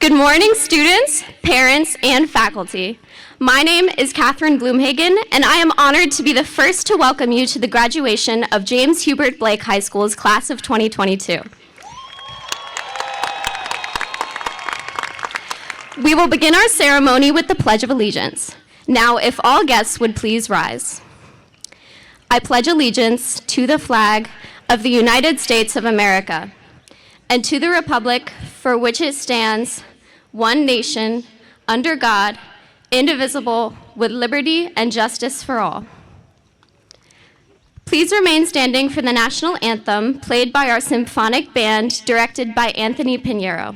Good morning, students, parents, and faculty. My name is Catherine Bloomhagen, and I am honored to be the first to welcome you to the graduation of James Hubert Blake High School's class of 2022. We will begin our ceremony with the Pledge of Allegiance. Now, if all guests would please rise. I pledge allegiance to the flag of the United States of America and to the republic for which it stands, one nation, under God, indivisible, with liberty and justice for all. Please remain standing for the national anthem played by our symphonic band, directed by Anthony Pinheiro.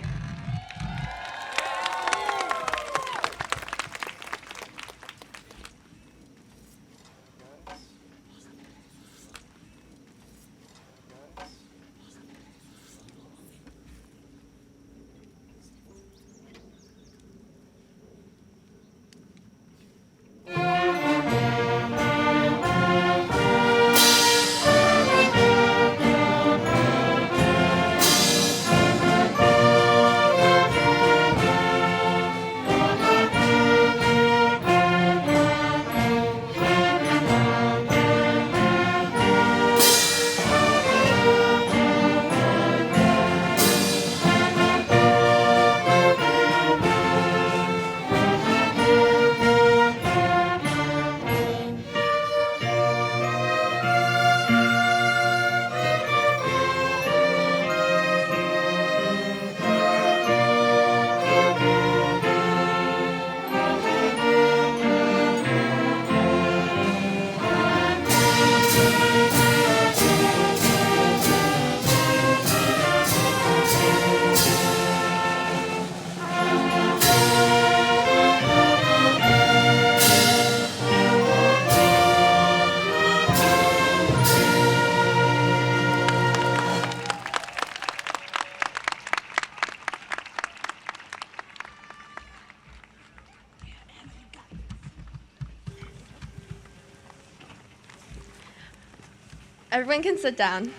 Everyone can sit down.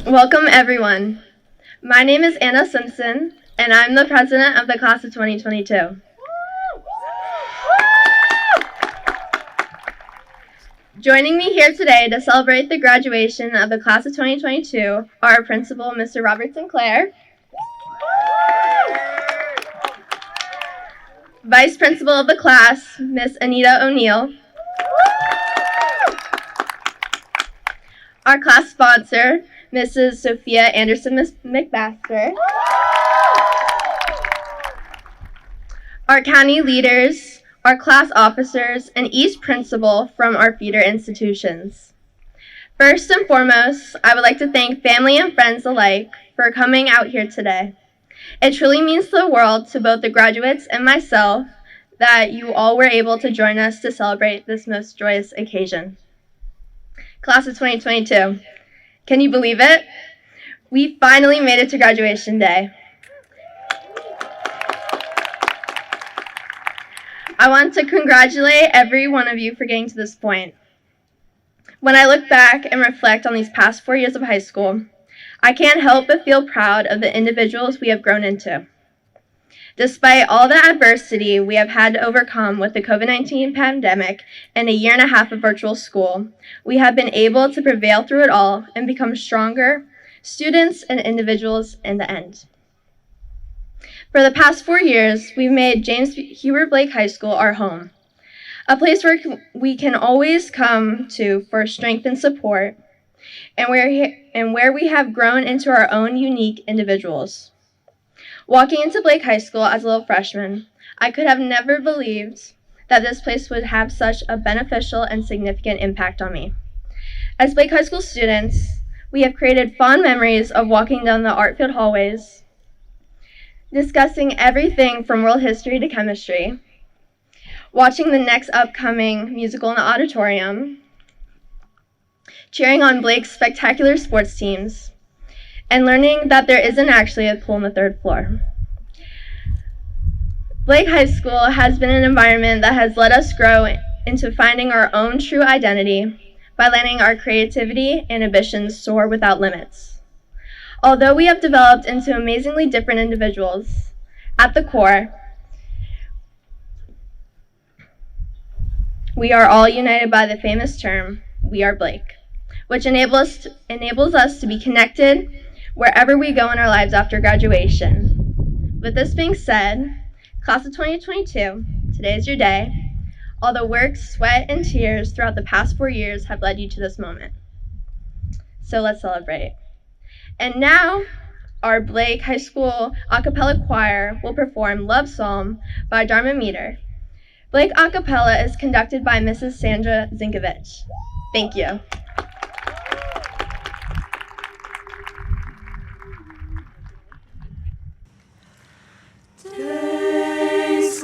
Welcome, everyone. My name is Anna Simpson, and I'm the president of the class of 2022. Joining me here today to celebrate the graduation of the class of 2022 are our principal, Mr. Robert Sinclair, vice principal of the class, Miss Anita O'Neill, our class sponsor, Mrs. Sophia Anderson McMaster, our county leaders, our class officers, and each principal from our feeder institutions. First and foremost, I would like to thank family and friends alike for coming out here today. It truly means the world to both the graduates and myself that you all were able to join us to celebrate this most joyous occasion. Class of 2022, can you believe it? We finally made it to graduation day. I want to congratulate every one of you for getting to this point. When I look back and reflect on these past 4 years of high school, I can't help but feel proud of the individuals we have grown into. Despite all the adversity we have had to overcome with the COVID-19 pandemic and a year and a half of virtual school, we have been able to prevail through it all and become stronger students and individuals in the end. For the past 4 years, we've made James Hubert Blake High School our home, a place where we can always come to for strength and support, and where we have grown into our own unique individuals. Walking into Blake High School as a little freshman, I could have never believed that this place would have such a beneficial and significant impact on me. As Blake High School students, we have created fond memories of walking down the art-filled hallways, discussing everything from world history to chemistry, watching the next upcoming musical in the auditorium, cheering on Blake's spectacular sports teams, and learning that there isn't actually a pool on the third floor. Blake High School has been an environment that has let us grow into finding our own true identity by letting our creativity and ambitions soar without limits. Although we have developed into amazingly different individuals, at the core, we are all united by the famous term, "We are Blake," which enables us to be connected wherever we go in our lives after graduation. With this being said, class of 2022, today is your day. All the work, sweat, and tears throughout the past 4 years have led you to this moment. So let's celebrate. And now, our Blake High School a cappella choir will perform Love Psalm by Dharma Meter. Blake a cappella is conducted by Mrs. Sandra Zinkovich. Thank you. Days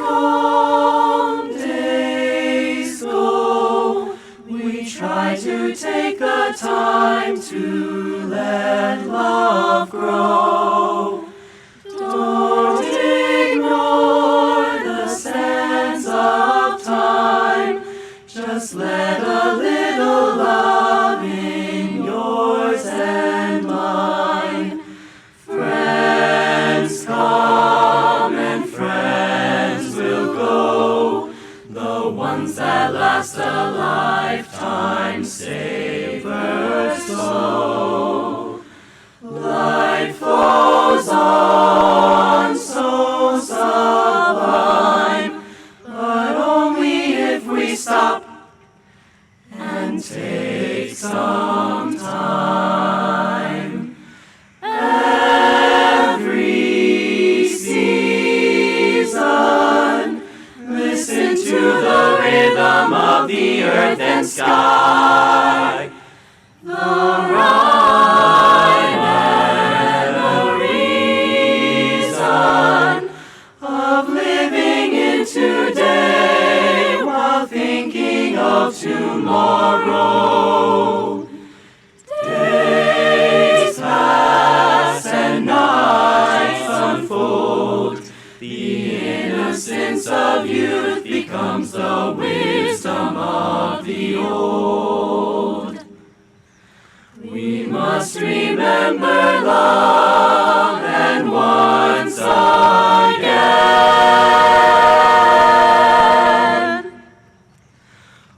go, we try to take the time to let love grow. Don't ignore the sands of time, just let a little love in yours and mine. Friends come and friends will go, the ones that last a lifetime savor so. Life goes on so sublime, but only if we stop and take some time. Every season, listen to the rhythm of the earth and sky. The rhyme and the reason of living in today while thinking of tomorrow. Days pass and nights unfold. The innocence of youth becomes the wisdom of the old. We must remember love and once again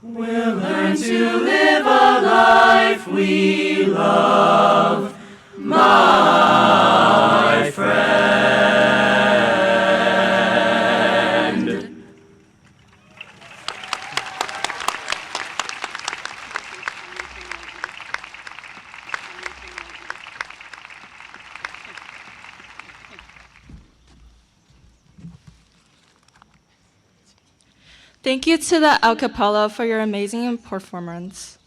we'll learn to live a life we love, my friend. Thank you to the a cappella for your amazing performance.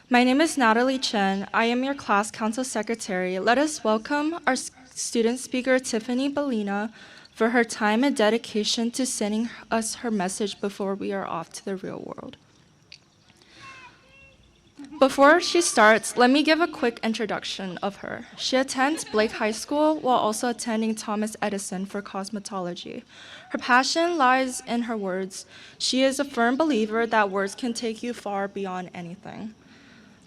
My name is Natalie Chen. I am your class council secretary. Let us welcome our student speaker, Tiffany Bellina, for her time and dedication to sending us her message before we are off to the real world. Before she starts, let me give a quick introduction of her. She attends Blake High School while also attending Thomas Edison for cosmetology. Her passion lies in her words. She is a firm believer that words can take you far beyond anything.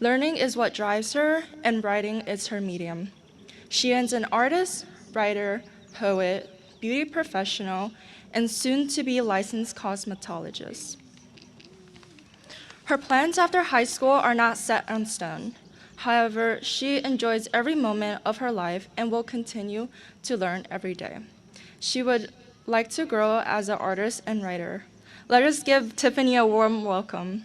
Learning is what drives her, and writing is her medium. She is an artist, writer, poet, beauty professional, and soon-to-be licensed cosmetologist. Her plans after high school are not set in stone. However, she enjoys every moment of her life and will continue to learn every day. She would like to grow as an artist and writer. Let us give Tiffany a warm welcome.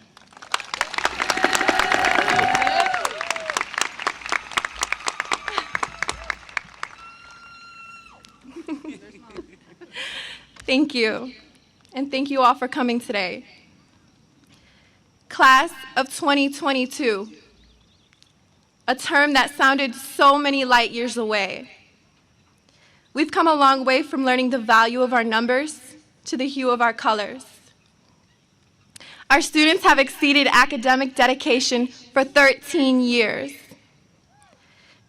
Thank you, and thank you all for coming today. Class of 2022, a term that sounded so many light years away. We've come a long way from learning the value of our numbers to the hue of our colors. Our students have exceeded academic dedication for 13 years.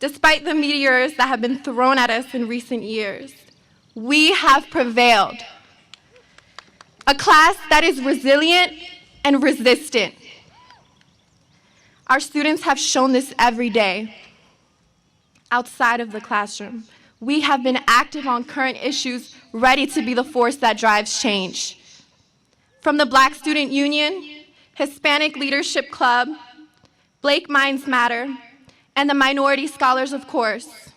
Despite the meteors that have been thrown at us in recent years, we have prevailed. a class that is resilient and resistant. Our students have shown this every day. Outside of the classroom, we have been active on current issues, ready to be the force that drives change. From the Black Student Union, Hispanic Leadership Club, Blake Minds Matter, and the Minority Scholars, of course.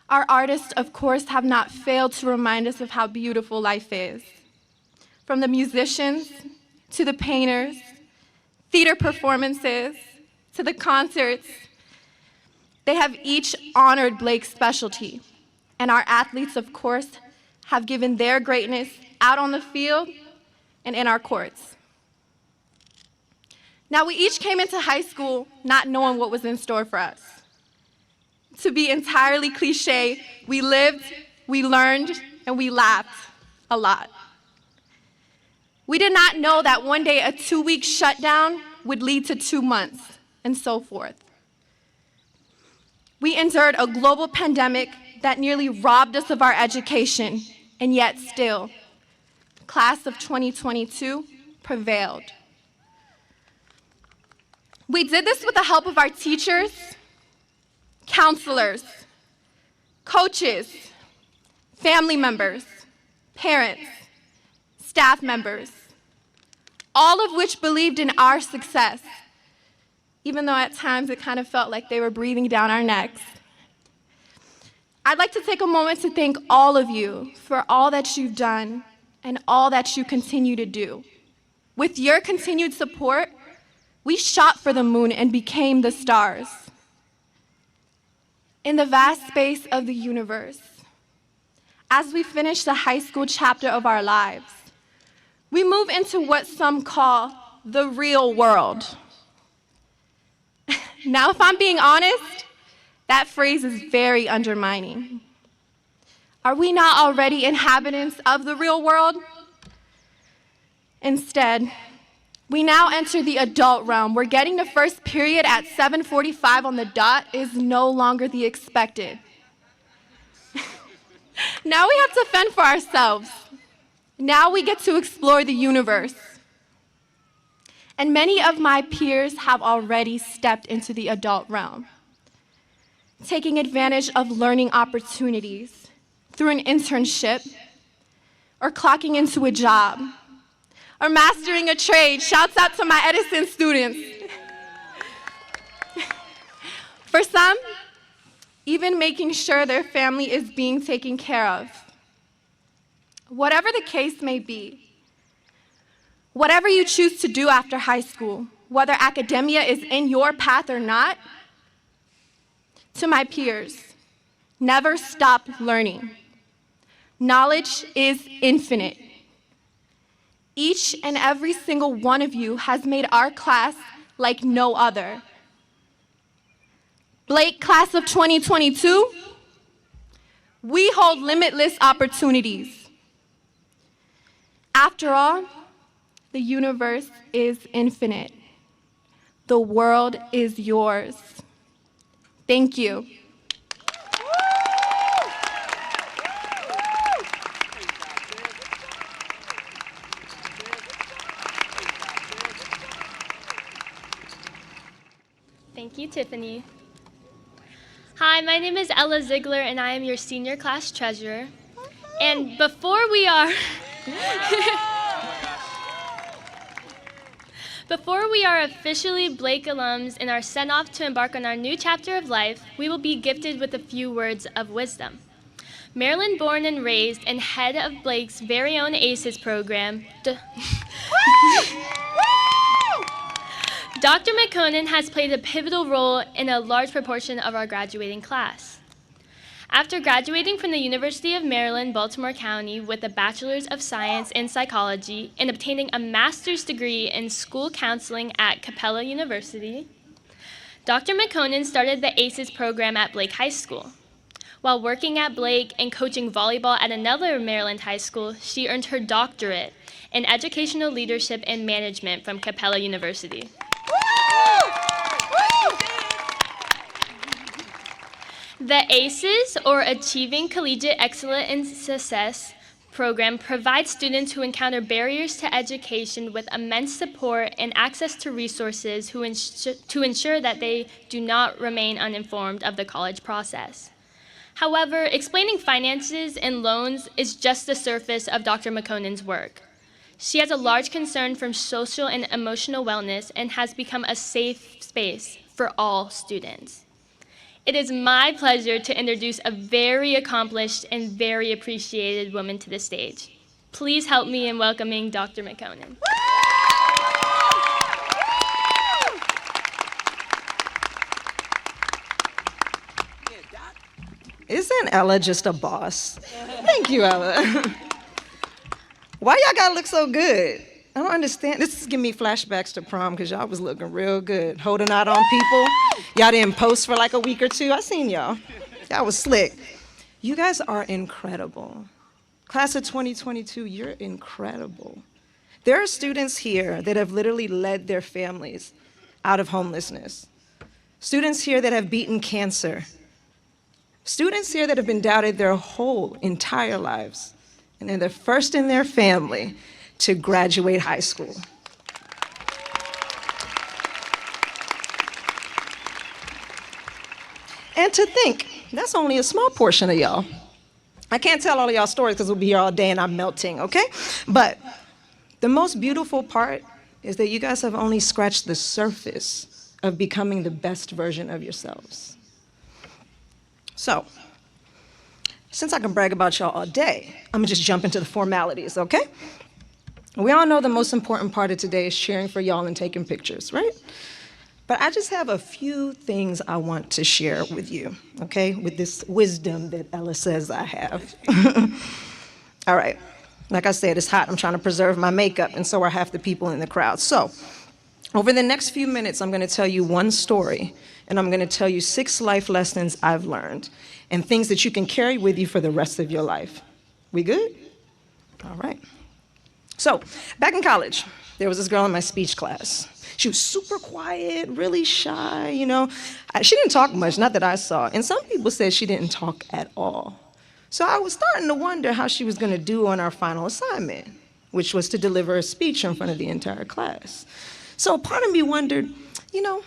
Our artists, of course, have not failed to remind us of how beautiful life is. From the musicians, to the painters, theater performances, to the concerts, they have each honored Blake's specialty. And our athletes, of course, have given their greatness out on the field and in our courts. Now, we each came into high school not knowing what was in store for us. To be entirely cliche, we lived, we learned, and we laughed a lot. We did not know that one day a 2-week shutdown would lead to 2 months, and so forth. We endured a global pandemic that nearly robbed us of our education, and yet still, the class of 2022 prevailed. We did this with the help of our teachers, counselors, coaches, family members, parents, staff members, all of which believed in our success, even though at times it kind of felt like they were breathing down our necks. I'd like to take a moment to thank all of you for all that you've done and all that you continue to do. With your continued support, we shot for the moon and became the stars. In the vast space of the universe, as we finish the high school chapter of our lives, we move into what some call the real world. Now, if I'm being honest, that phrase is very undermining. Are we not already inhabitants of the real world? Instead, we now enter the adult realm, where getting to first period at 7:45 on the dot is no longer the expected. Now we have to fend for ourselves. Now we get to explore the universe. And many of my peers have already stepped into the adult realm, taking advantage of learning opportunities through an internship, or clocking into a job, or mastering a trade. Shouts out to my Edison students. For some, even making sure their family is being taken care of. Whatever the case may be, whatever you choose to do after high school, whether academia is in your path or not, to my peers, never stop learning. Knowledge is infinite. Each and every single one of you has made our class like no other. Blake, class of 2022, we hold limitless opportunities. After all, the universe is infinite. The world is yours. Thank you. Thank you, Tiffany. Hi, my name is Ella Ziegler, and I am your senior class treasurer. And before we are officially Blake alums and are sent off to embark on our new chapter of life, we will be gifted with a few words of wisdom. Maryland born and raised and head of Blake's very own ACES program, Dr. McConan has played a pivotal role in a large proportion of our graduating class. After graduating from the University of Maryland, Baltimore County with a Bachelor's of Science in Psychology and obtaining a master's degree in school counseling at Capella University, Dr. McConan started the ACES program at Blake High School. While working at Blake and coaching volleyball at another Maryland high school, she earned her doctorate in educational leadership and management from Capella University. The ACES, or Achieving Collegiate Excellence in Success, program provides students who encounter barriers to education with immense support and access to resources to ensure that they do not remain uninformed of the college process. However, explaining finances and loans is just the surface of Dr. McConan's work. She has a large concern for social and emotional wellness and has become a safe space for all students. It is my pleasure to introduce a very accomplished and very appreciated woman to the stage. Please help me in welcoming Dr. McConan. Isn't Ella just a boss? Thank you, Ella. Why y'all gotta look so good? I don't understand. This is giving me flashbacks to prom because y'all was looking real good, holding out on people. Y'all didn't post for like a week or two. I seen y'all. Y'all was slick. You guys are incredible. Class of 2022, you're incredible. There are students here that have literally led their families out of homelessness. Students here that have beaten cancer. Students here that have been doubted their whole entire lives. And they're the first in their family to graduate high school. And to think, that's only a small portion of y'all. I can't tell all of y'all stories because we'll be here all day and I'm melting, okay? But the most beautiful part is that you guys have only scratched the surface of becoming the best version of yourselves. So, since I can brag about y'all all day, I'm gonna just jump into the formalities, okay? We all know the most important part of today is cheering for y'all and taking pictures, right? But I just have a few things I want to share with you, okay? With this wisdom that Ella says I have. All right, like I said, it's hot. I'm trying to preserve my makeup, and so are half the people in the crowd. So, over the next few minutes, I'm gonna tell you one story, and I'm gonna tell you 6 life lessons I've learned, and things that you can carry with you for the rest of your life. We good? All right. So, back in college, there was this girl in my speech class. She was super quiet, really shy, you know. She didn't talk much, not that I saw. And some people said she didn't talk at all. So I was starting to wonder how she was gonna do on our final assignment, which was to deliver a speech in front of the entire class. So part of me wondered, you know,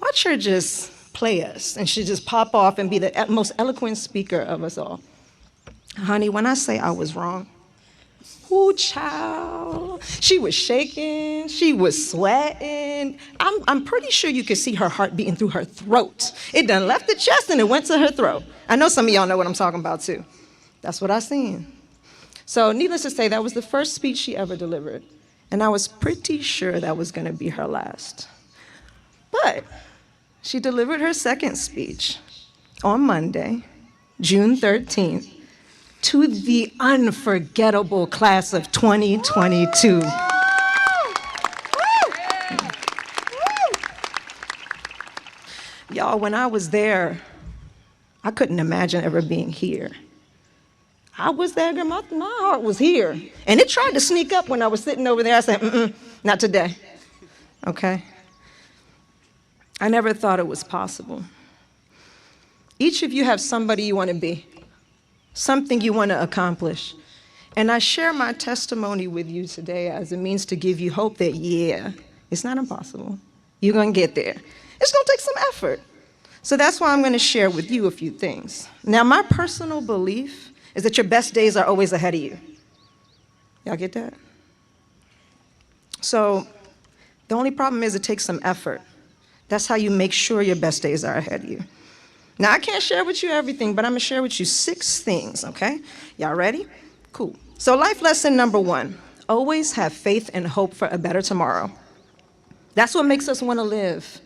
watch her just play us, and she'd just pop off and be the most eloquent speaker of us all. Honey, when I say I was wrong, ooh, child. She was shaking, she was sweating. I'm pretty sure you could see her heart beating through her throat. It done left the chest and it went to her throat. I know some of y'all know what I'm talking about too. That's what I seen. So needless to say, that was the first speech she ever delivered. And I was pretty sure that was gonna be her last. But she delivered her second speech on Monday, June 13th, to the unforgettable class of 2022. Y'all, when I was there, I couldn't imagine ever being here. I was there, girl, my heart was here. And it tried to sneak up when I was sitting over there. I said, not today, okay? I never thought it was possible. Each of you have somebody you want to be, something you want to accomplish. And I share my testimony with you today as a means to give you hope that, yeah, it's not impossible. You're going to get there. It's going to take some effort. So that's why I'm going to share with you a few things. Now, my personal belief is that your best days are always ahead of you. Y'all get that? So the only problem is it takes some effort. That's how you make sure your best days are ahead of you. Now, I can't share with you everything, but I'm gonna share with you 6 things, okay? Y'all ready? Cool. So life lesson number 1, always have faith and hope for a better tomorrow. That's what makes us wanna live.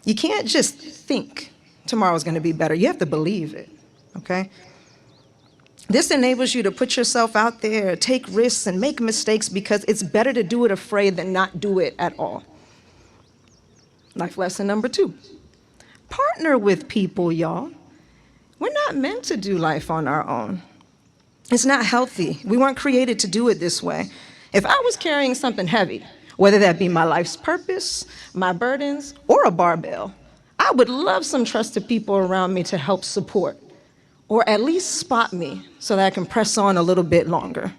You can't just think tomorrow's gonna be better. You have to believe it, okay? This enables you to put yourself out there, take risks, and make mistakes because it's better to do it afraid than not do it at all. Life lesson number 2. Partner with people, y'all. We're not meant to do life on our own. It's not healthy. We weren't created to do it this way. If I was carrying something heavy, whether that be my life's purpose, my burdens, or a barbell, I would love some trusted people around me to help support. or at least spot me so that I can press on a little bit longer.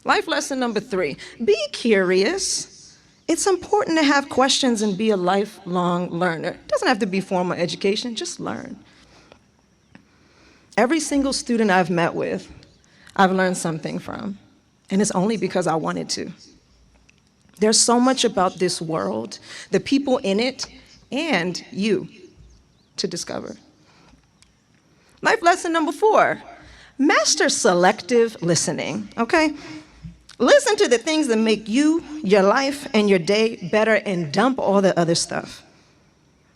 Life lesson number 3, be curious. It's important to have questions and be a lifelong learner. It doesn't have to be formal education, just learn. Every single student I've met with, I've learned something from, and it's only because I wanted to. There's so much about this world, the people in it, and you to discover. Life lesson number 4, master selective listening, okay? Listen to the things that make you, your life, and your day better and dump all the other stuff.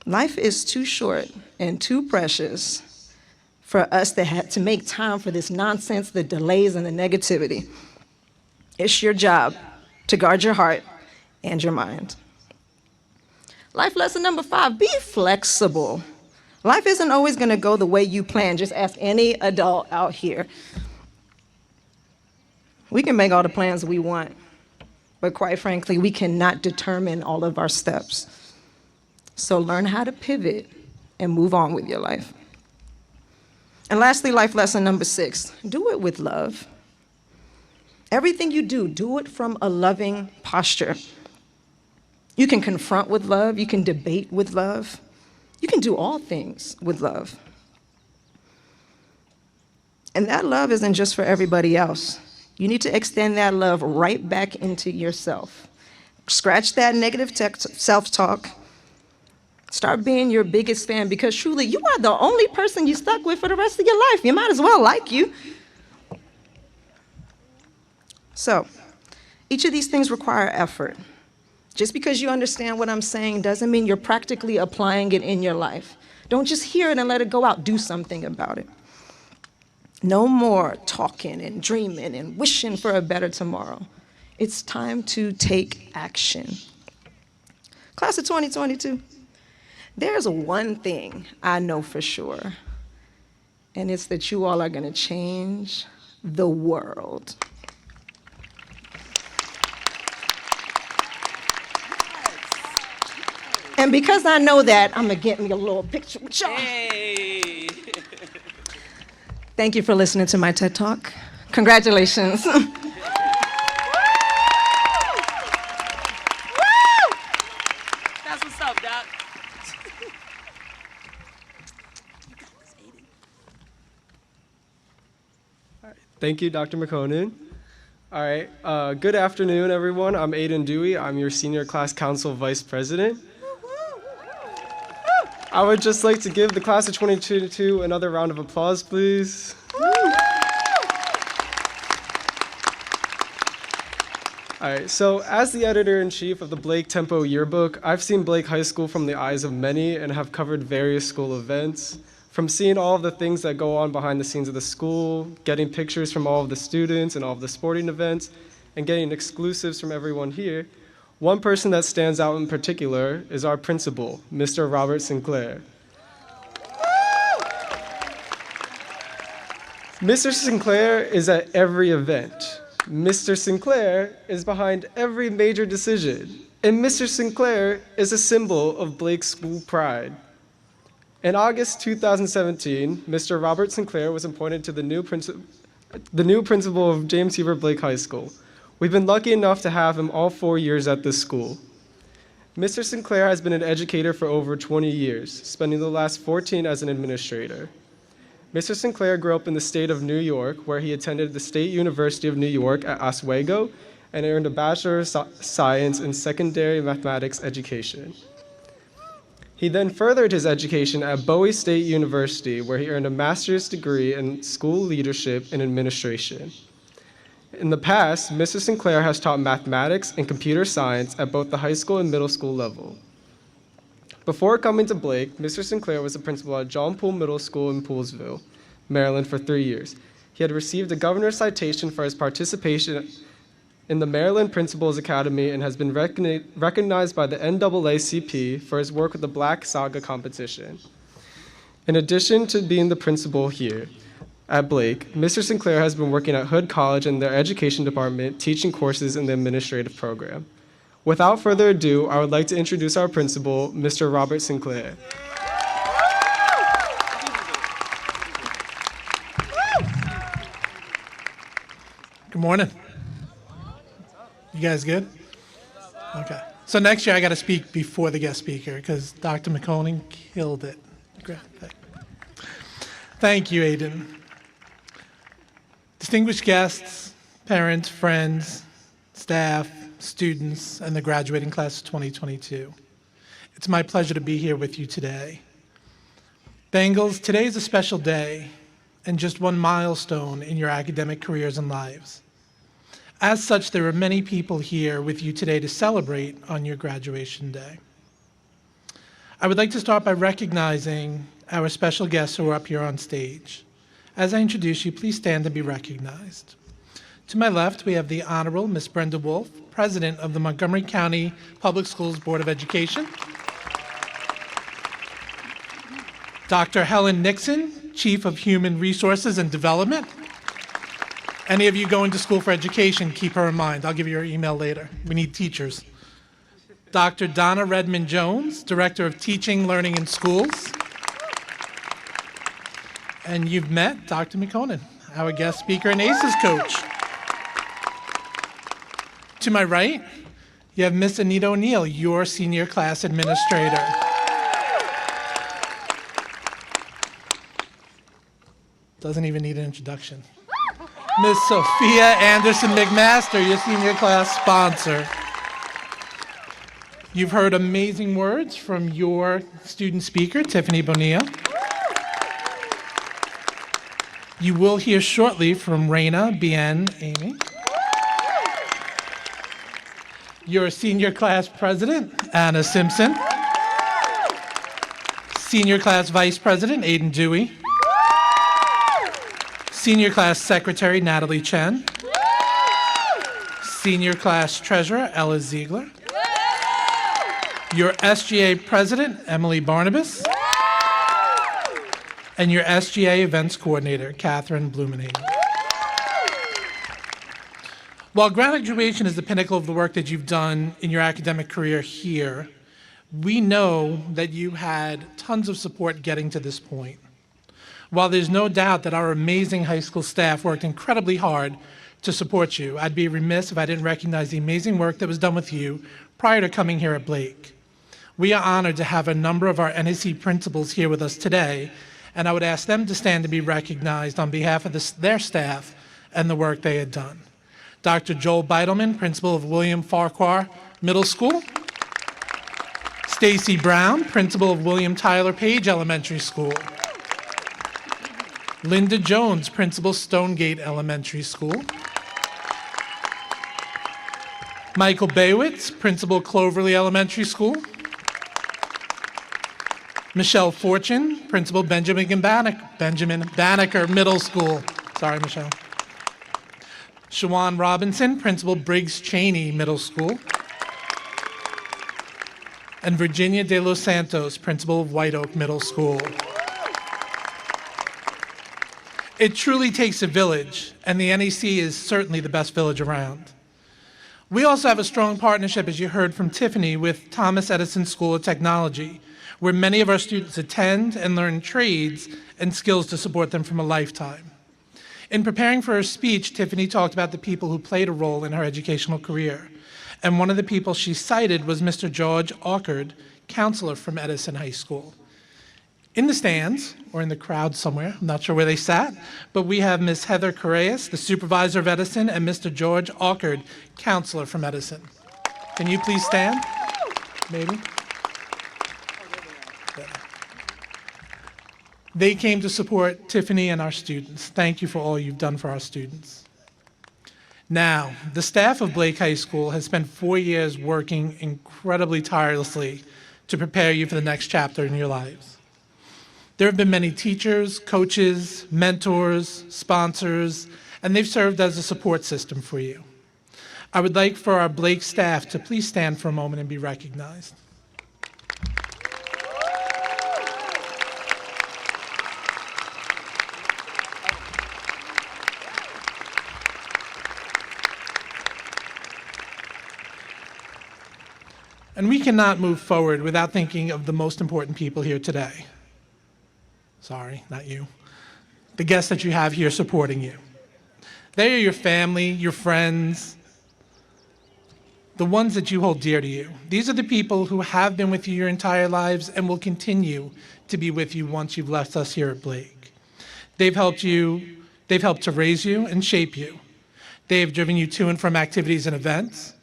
Life is too short and too precious for us to make time for this nonsense, the delays, and the negativity. It's your job to guard your heart and your mind. Life lesson number 5, be flexible. Life isn't always going to go the way you plan. Just ask any adult out here. We can make all the plans we want, but quite frankly, we cannot determine all of our steps. So learn how to pivot and move on with your life. And lastly, life lesson number 6, do it with love. Everything you do it from a loving posture. You can confront with love, you can debate with love, you can do all things with love. And that love isn't just for everybody else. You need to extend that love right back into yourself. Scratch that negative self-talk. Start being your biggest fan, because truly, you are the only person you're stuck with for the rest of your life. You might as well like you. So, each of these things require effort. Just because you understand what I'm saying doesn't mean you're practically applying it in your life. Don't just hear it and let it go out. Do something about it. No more talking and dreaming and wishing for a better tomorrow. It's time to take action. Class of 2022, there's one thing I know for sure, and it's that you all are going to change the world. And because I know that, I'm going to get me a little picture with y'all. Hey. Thank you for listening to my TED Talk. Congratulations. That's what's up, Doc. Thank you, Dr. McConan. All right, good afternoon, everyone. I'm Aiden Dewey. I'm your Senior Class Council Vice President. I would just like to give the class of 2022 another round of applause, please. All right, so as the editor-in-chief of the Blake Tempo Yearbook, I've seen Blake High School from the eyes of many and have covered various school events. From seeing all of the things that go on behind the scenes of the school, getting pictures from all of the students and all of the sporting events, and getting exclusives from everyone here, one person that stands out in particular is our principal, Mr. Robert Sinclair. Mr. Sinclair is at every event. Mr. Sinclair is behind every major decision. And Mr. Sinclair is a symbol of Blake's school pride. In August 2017, Mr. Robert Sinclair was appointed to the new principal of James Hubert Blake High School. We've been lucky enough to have him all 4 years at this school. Mr. Sinclair has been an educator for over 20 years, spending the last 14 as an administrator. Mr. Sinclair grew up in the state of New York, where he attended the State University of New York at Oswego and earned a Bachelor of Science in Secondary Mathematics education. He then furthered his education at Bowie State University, where he earned a master's degree in school leadership and administration. In the past, Mr. Sinclair has taught mathematics and computer science at both the high school and middle school level. Before coming to Blake, Mr. Sinclair was a principal at John Poole Middle School in Poolesville, Maryland for 3 years. He had received a governor's citation for his participation in the Maryland Principals Academy and has been recognized by the NAACP for his work with the Black Saga competition. In addition to being the principal here at Blake, Mr. Sinclair has been working at Hood College in their education department, teaching courses in the administrative program. Without further ado, I would like to introduce our principal, Mr. Robert Sinclair. Good morning. You guys good? Okay. So next year I got to speak before the guest speaker because Dr. McConing killed it. Great. Thank you, Aiden. Distinguished guests, parents, friends, staff, students, and the graduating class of 2022. It's my pleasure to be here with you today. Bengals, today is a special day and just one milestone in your academic careers and lives. As such, there are many people here with you today to celebrate on your graduation day. I would like to start by recognizing our special guests who are up here on stage. As I introduce you, please stand and be recognized. To my left, we have the Honorable Miss Brenda Wolf, President of the Montgomery County Public Schools Board of Education. Dr. Helen Nixon, Chief of Human Resources and Development. Any of you going to school for education, keep her in mind. I'll give you her email later. We need teachers. Dr. Donna Redmond Jones, Director of Teaching, Learning, and Schools. And you've met Dr. McConen, our guest speaker and ACES coach. To my right, you have Miss Anita O'Neill, your senior class administrator. Doesn't even need an introduction. Miss Sophia Anderson McMaster, your senior class sponsor. You've heard amazing words from your student speaker, Tiffany Bonilla. You will hear shortly from Raina, Bien, Amy. Your senior class president, Anna Simpson. Senior class vice president, Aiden Dewey. Senior class secretary, Natalie Chen. Senior class treasurer, Ella Ziegler. Your SGA president, Emily Barnabas. And your SGA events coordinator, Catherine Blumenhagen. While graduation is the pinnacle of the work that you've done in your academic career here, we know that you had tons of support getting to this point. While there's no doubt that our amazing high school staff worked incredibly hard to support you, I'd be remiss if I didn't recognize the amazing work that was done with you prior to coming here at Blake. We are honored to have a number of our NEC principals here with us today, and I would ask them to stand to be recognized on behalf of their staff and the work they had done. Dr. Joel Beitelman, principal of William Farquhar Middle School. Stacy Brown, principal of William Tyler Page Elementary School. Linda Jones, principal, Stonegate Elementary School. Michael Baywitz, principal, Cloverly Elementary School. Michelle Fortune, principal, Benjamin Banneker Middle School. Sorry, Michelle. Shawan Robinson, principal, Briggs Cheney Middle School. And Virginia de los Santos, principal of White Oak Middle School. It truly takes a village, and the NEC is certainly the best village around. We also have a strong partnership, as you heard from Tiffany, with Thomas Edison School of Technology, where many of our students attend and learn trades and skills to support them from a lifetime. In preparing for her speech, Tiffany talked about the people who played a role in her educational career. And one of the people she cited was Mr. George Aukard, counselor from Edison High School. In the stands, or in the crowd somewhere, I'm not sure where they sat, but we have Ms. Heather Correas, the supervisor of Edison, and Mr. George Aukard, counselor from Edison. Can you please stand? Maybe? They came to support Tiffany and our students. Thank you for all you've done for our students. Now, the staff of Blake High School has spent 4 years working incredibly tirelessly to prepare you for the next chapter in your lives. There have been many teachers, coaches, mentors, sponsors, and they've served as a support system for you. I would like for our Blake staff to please stand for a moment and be recognized. And we cannot move forward without thinking of the most important people here today. Sorry, not you. The guests that you have here supporting you. They are your family, your friends, the ones that you hold dear to you. These are the people who have been with you your entire lives and will continue to be with you once you've left us here at Blake. They've helped to raise you and shape you. They've driven you to and from activities and events.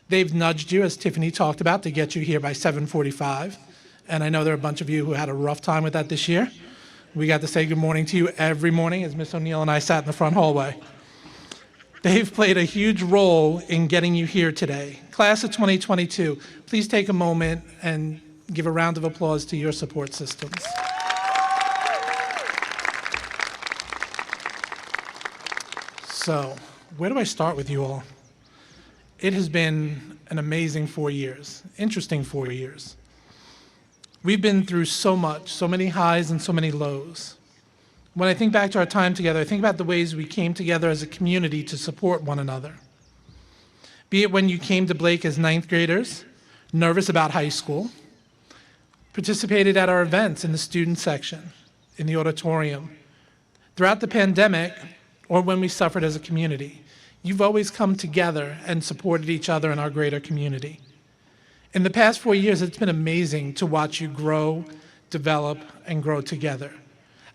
They've nudged you, as Tiffany talked about, to get you here by 7:45. And I know there are a bunch of you who had a rough time with that this year. We got to say good morning to you every morning as Miss O'Neill and I sat in the front hallway. They've played a huge role in getting you here today. Class of 2022, please take a moment and give a round of applause to your support systems. So, where do I start with you all? It has been an amazing 4 years, interesting 4 years. We've been through so much, so many highs and so many lows. When I think back to our time together, I think about the ways we came together as a community to support one another. Be it when you came to Blake as ninth graders, nervous about high school, participated at our events in the student section, in the auditorium, throughout the pandemic, or when we suffered as a community. You've always come together and supported each other in our greater community. In the past 4 years, it's been amazing to watch you grow, develop, and grow together.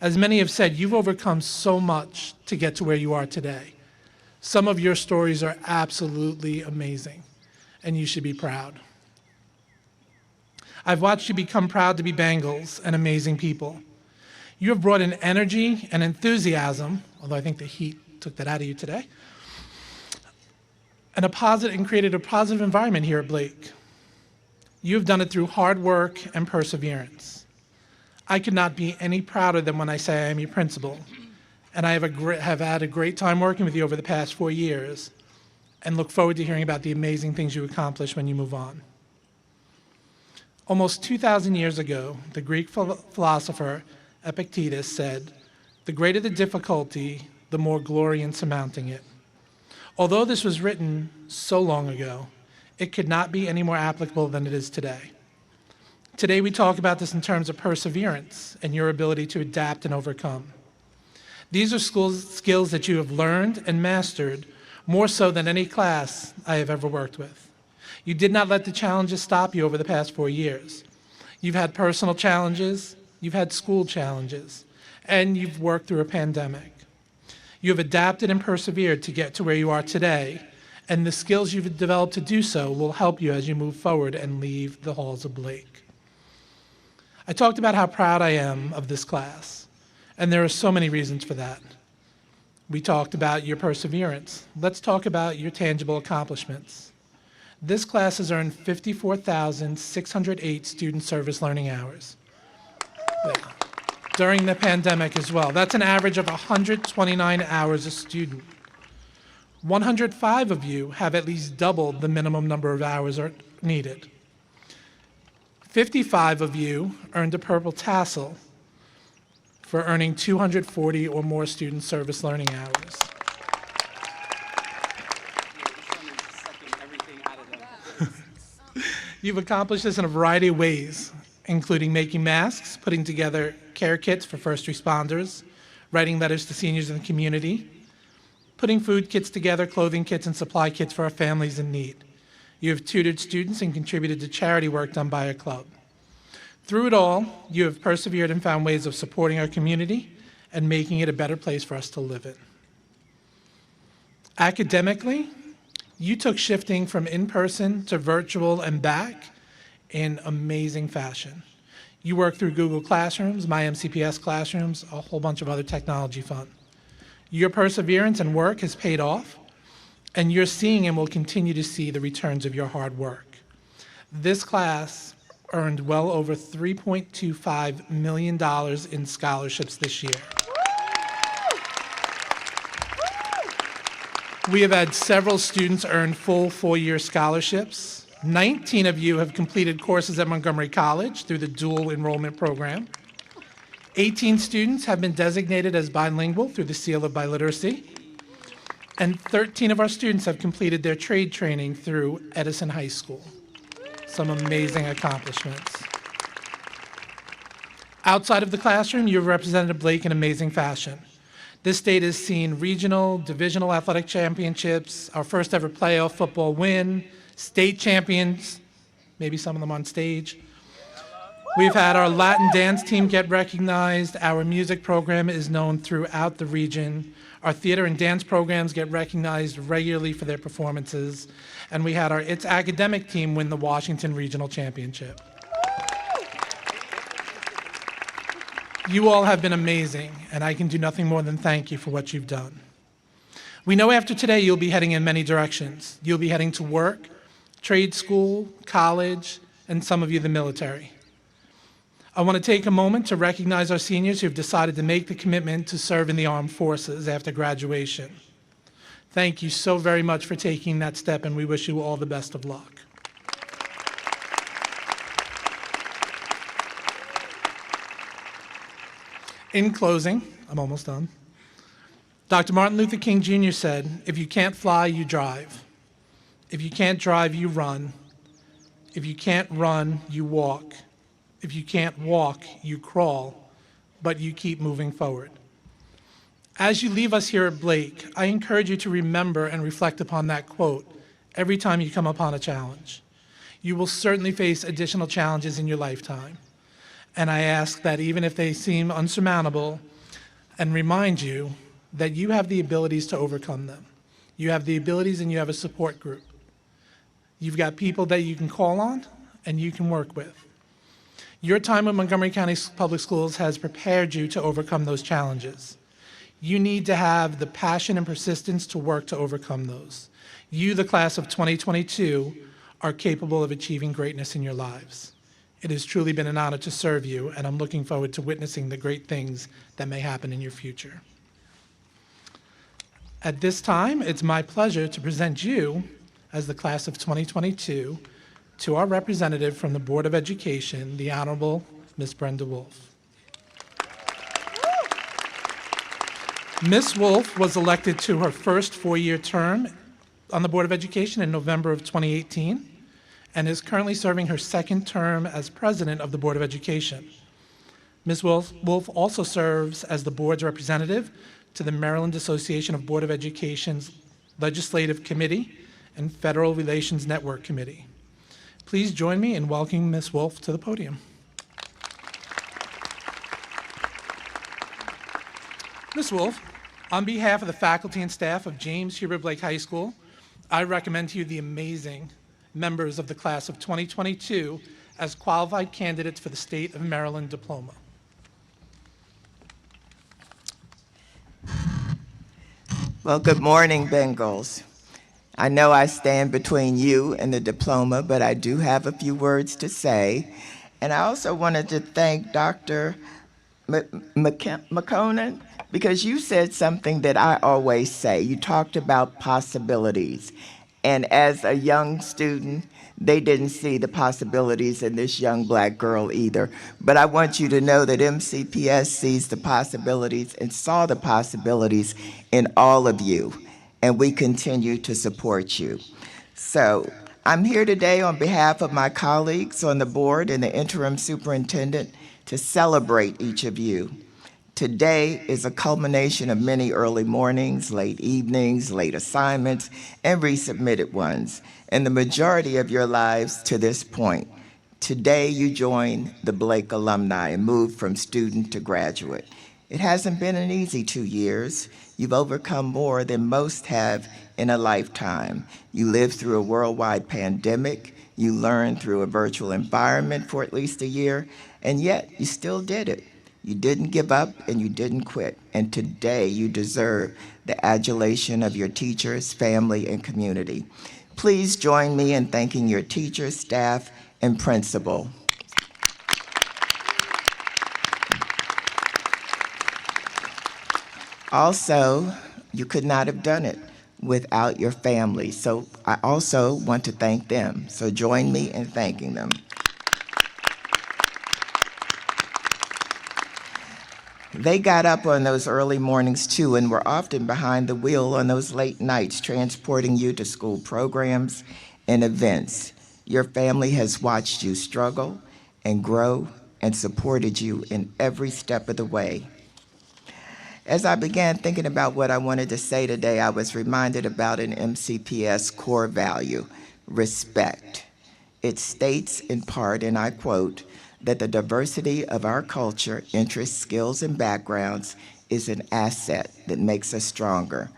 As many have said, you've overcome so much to get to where you are today. Some of your stories are absolutely amazing, and you should be proud. I've watched you become proud to be Bengals and amazing people. You have brought in energy and enthusiasm, although I think the heat took that out of you today, and created a positive environment here at Blake. You have done it through hard work and perseverance. I could not be any prouder than when I say I am your principal, and I have had a great time working with you over the past 4 years, and look forward to hearing about the amazing things you accomplish when you move on. Almost 2,000 years ago, the Greek philosopher Epictetus said, "The greater the difficulty, the more glory in surmounting it." Although this was written so long ago, it could not be any more applicable than it is today. Today we talk about this in terms of perseverance and your ability to adapt and overcome. These are skills that you have learned and mastered more so than any class I have ever worked with. You did not let the challenges stop you over the past 4 years. You've had personal challenges, you've had school challenges, and you've worked through a pandemic. You have adapted and persevered to get to where you are today, and the skills you've developed to do so will help you as you move forward and leave the halls of Blake. I talked about how proud I am of this class, and there are so many reasons for that. We talked about your perseverance. Let's talk about your tangible accomplishments. This class has earned 54,608 student service learning hours. During the pandemic as well. That's an average of 129 hours a student. 105 of you have at least doubled the minimum number of hours needed. 55 of you earned a purple tassel for earning 240 or more student service learning hours. You've accomplished this in a variety of ways, including making masks, putting together care kits for first responders, writing letters to seniors in the community, putting food kits together, clothing kits, and supply kits for our families in need. You have tutored students and contributed to charity work done by our club. Through it all, you have persevered and found ways of supporting our community and making it a better place for us to live in. Academically, you took shifting from in-person to virtual and back in amazing fashion. You worked through Google Classrooms, My MCPS Classrooms, a whole bunch of other technology fun. Your perseverance and work has paid off, and you're seeing and will continue to see the returns of your hard work. This class earned well over $3.25 million in scholarships this year. We have had several students earn full 4-year scholarships. 19 of you have completed courses at Montgomery College through the dual enrollment program. 18 students have been designated as bilingual through the Seal of Biliteracy. And 13 of our students have completed their trade training through Edison High School. Some amazing accomplishments. Outside of the classroom, you've represented Blake in amazing fashion. This state has seen regional, divisional athletic championships, our first ever playoff football win, state champions, maybe some of them on stage. We've had our Latin dance team get recognized. Our music program is known throughout the region. Our theater and dance programs get recognized regularly for their performances. And we had our It's Academic team win the Washington Regional Championship. You all have been amazing, and I can do nothing more than thank you for what you've done. We know after today you'll be heading in many directions. You'll be heading to work, trade school, college, and some of you the military. I want to take a moment to recognize our seniors who have decided to make the commitment to serve in the armed forces after graduation. Thank you so very much for taking that step, and we wish you all the best of luck. In closing, I'm almost done. Dr. Martin Luther King Jr. said, "If you can't fly, you drive. If you can't drive, you run. If you can't run, you walk. If you can't walk, you crawl, but you keep moving forward." As you leave us here at Blake, I encourage you to remember and reflect upon that quote every time you come upon a challenge. You will certainly face additional challenges in your lifetime. And I ask that even if they seem unsurmountable, and remind you that you have the abilities to overcome them. You have the abilities and you have a support group. You've got people that you can call on and you can work with. Your time with Montgomery County Public Schools has prepared you to overcome those challenges. You need to have the passion and persistence to work to overcome those. You, the class of 2022, are capable of achieving greatness in your lives. It has truly been an honor to serve you, and I'm looking forward to witnessing the great things that may happen in your future. At this time, it's my pleasure to present you, as the class of 2022, to our representative from the Board of Education, the Honorable Ms. Brenda Wolf. Ms. Wolf was elected to her first four-year term on the Board of Education in November of 2018 and is currently serving her second term as president of the Board of Education. Ms. Wolf also serves as the board's representative to the Maryland Association of Board of Education's Legislative Committee and Federal Relations Network Committee. Please join me in welcoming Ms. Wolf to the podium. Ms. Wolf, on behalf of the faculty and staff of James Hubert Blake High School, I recommend to you the amazing members of the class of 2022 as qualified candidates for the State of Maryland diploma. Well, good morning, Bengals. I know I stand between you and the diploma, but I do have a few words to say. And I also wanted to thank Dr. McConan, because you said something that I always say. You talked about possibilities. And as a young student, they didn't see the possibilities in this young black girl either. But I want you to know that MCPS sees the possibilities and saw the possibilities in all of you. And we continue to support you. So I'm here today on behalf of my colleagues on the board and the interim superintendent to celebrate each of you. Today is a culmination of many early mornings, late evenings, late assignments, and resubmitted ones, and the majority of your lives to this point. Today you join the Blake alumni and move from student to graduate. It hasn't been an easy 2 years. You've overcome more than most have in a lifetime. You lived through a worldwide pandemic. You learned through a virtual environment for at least a year, and yet you still did it. You didn't give up and you didn't quit. And today you deserve the adulation of your teachers, family, and community. Please join me in thanking your teachers, staff, and principal. Also, you could not have done it without your family. So I also want to thank them. So join me in thanking them. They got up on those early mornings too and were often behind the wheel on those late nights, transporting you to school programs and events. Your family has watched you struggle and grow and supported you in every step of the way. As I began thinking about what I wanted to say today, I was reminded about an MCPS core value, respect. It states in part, and I quote, that the diversity of our culture, interests, skills, and backgrounds is an asset that makes us stronger.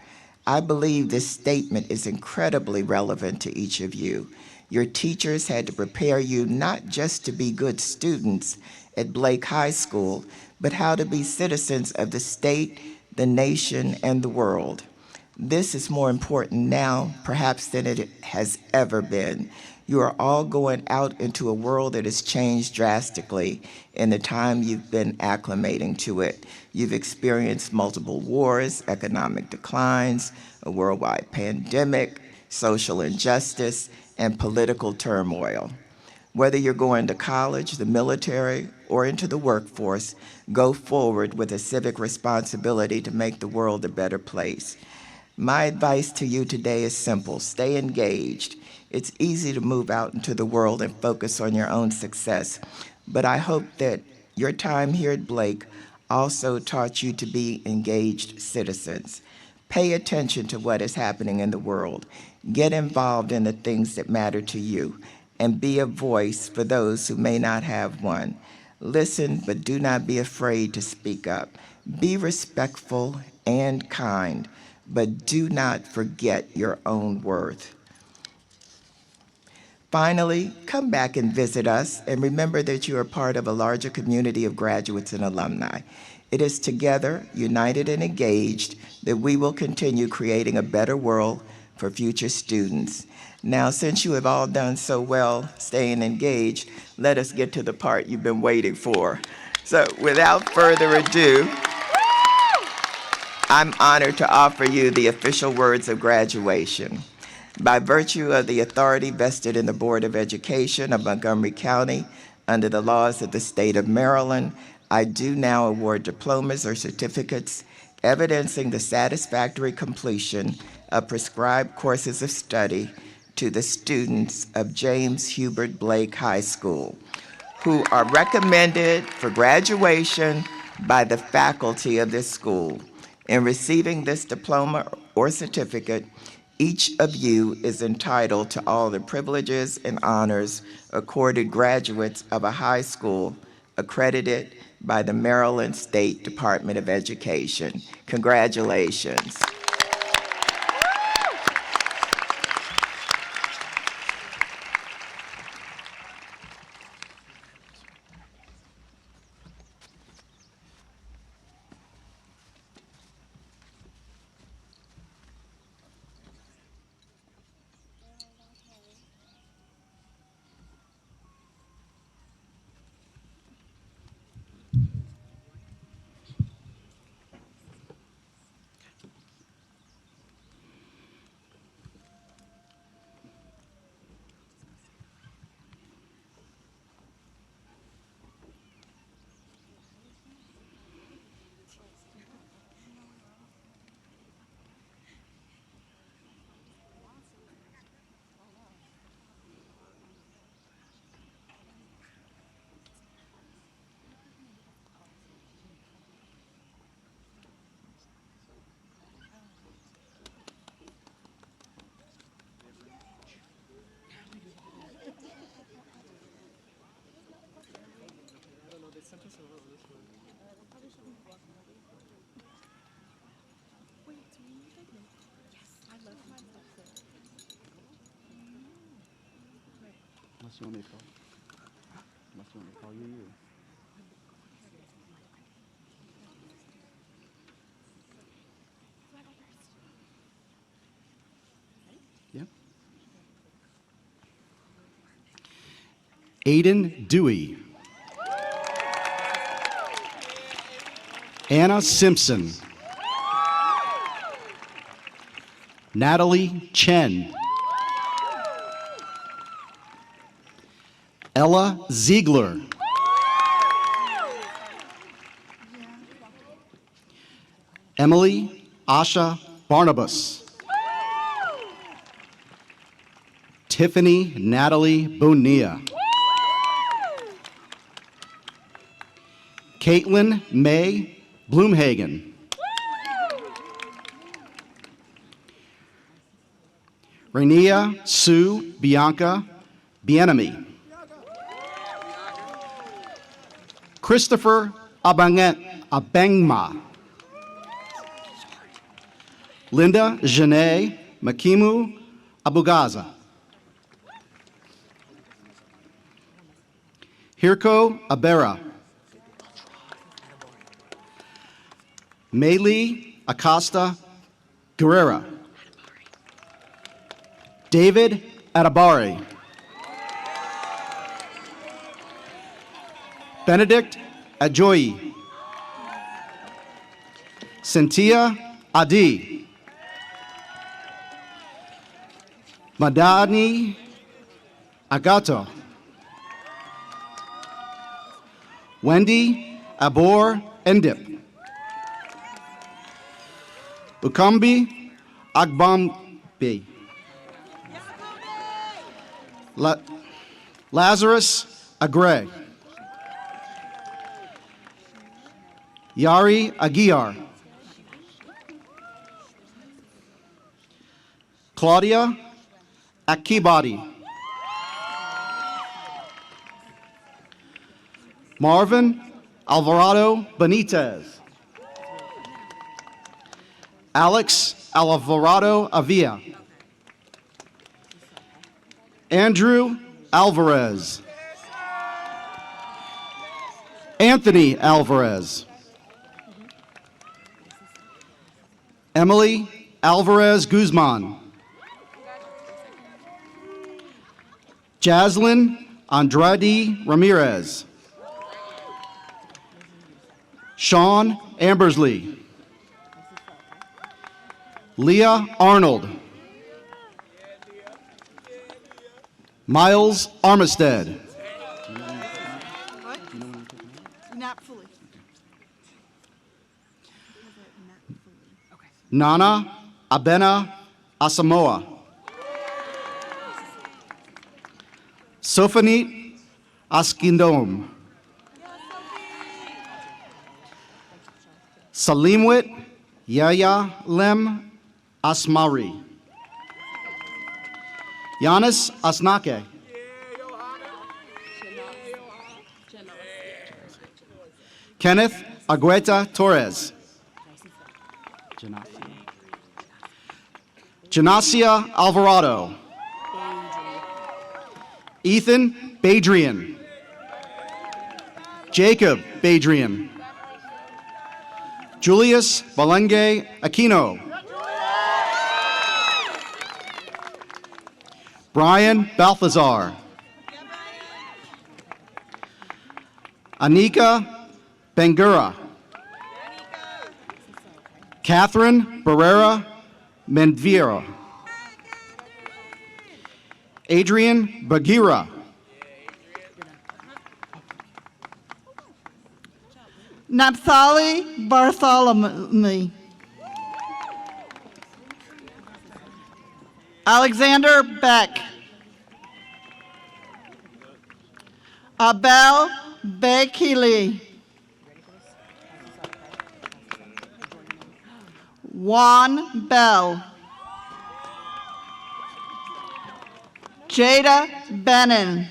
I believe this statement is incredibly relevant to each of you. Your teachers had to prepare you not just to be good students at Blake High School, but how to be citizens of the state, the nation, and the world. This is more important now, perhaps, than it has ever been. You are all going out into a world that has changed drastically in the time you've been acclimating to it. You've experienced multiple wars, economic declines, a worldwide pandemic, social injustice, and political turmoil. Whether you're going to college, the military, or into the workforce, go forward with a civic responsibility to make the world a better place. My advice to you today is simple: stay engaged. It's easy to move out into the world and focus on your own success, but I hope that your time here at Blake also taught you to be engaged citizens. Pay attention to what is happening in the world. Get involved in the things that matter to you, and be a voice for those who may not have one. Listen, but do not be afraid to speak up. Be respectful and kind, but do not forget your own worth. Finally, come back and visit us, and remember that you are part of a larger community of graduates and alumni. It is together, united and engaged, that we will continue creating a better world for future students. Now, since you have all done so well staying engaged, let us get to the part you've been waiting for. So, without further ado, I'm honored to offer you the official words of graduation. By virtue of the authority vested in the Board of Education of Montgomery County under the laws of the state of Maryland, I do now award diplomas or certificates evidencing the satisfactory completion of prescribed courses of study to the students of James Hubert Blake High School, who are recommended for graduation by the faculty of this school. In receiving this diploma or certificate, each of you is entitled to all the privileges and honors accorded graduates of a high school accredited by the Maryland State Department of Education. Congratulations. Unless you want me to call. Unless you want me to call you. Yep. Aiden Dewey. Anna Simpson. Natalie Chen. Ella Ziegler. Emily Asha Barnabas. Tiffany Natalie Bonilla. Caitlin May Bloomhagen. Rainia Sue Bianca Bienemy. Christopher Abengma. Linda Janae Makimu Abugaza. Hirko Abera. Maylee Acosta Guerrera. David Adabari. Benedict Ajoyi. Cynthia Adi. Madani Agato. Wendy Abor Endip. Ukambi Agbambi. Lazarus Agre. Yari Aguiar. Claudia Akibadi. Marvin Alvarado Benitez. Alex Alvarado Avia. Andrew Alvarez. Anthony Alvarez. Emily Alvarez Guzman. Jaslyn Andrade Ramirez. Sean Ambersley. Leah Arnold. Miles Armistead. Not fully. Nana Abena Asamoah. Sofanit Askindom. Salimwit Yaya Lem Asmari. Giannis Asnake. Kenneth Agueta Torres. Janasia Alvarado. Ethan Badrian. Jacob Badrian. Julius Balenge Aquino. Brian Balthazar. Anika Bangura. Catherine Barrera Menvira. Adrian Bagira. Naphtali Bartholomew. Alexander Beck. Abel Bekili. Juan Bell. Jada Benin.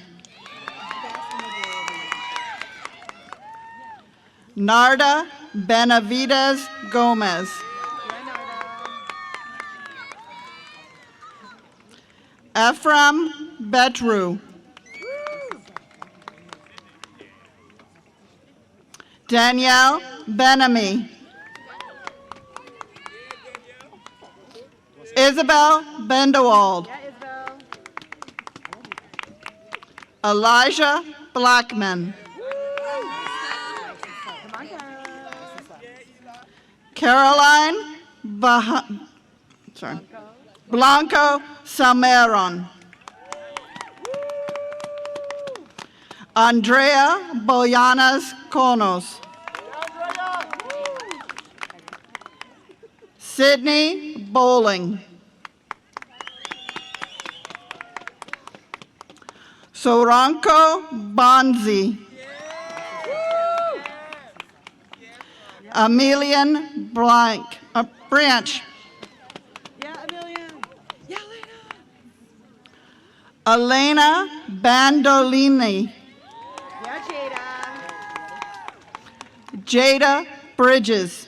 Narda Benavides Gomez. Ephraim Betru. Danielle Benami. Isabel Bendewald. Elijah Blackman. Caroline Blanco Salmeron. Andrea Boyanas Conos. Sydney Bowling. Soranko Bonzi. Branch. Elena Bandolini. Jada Bridges.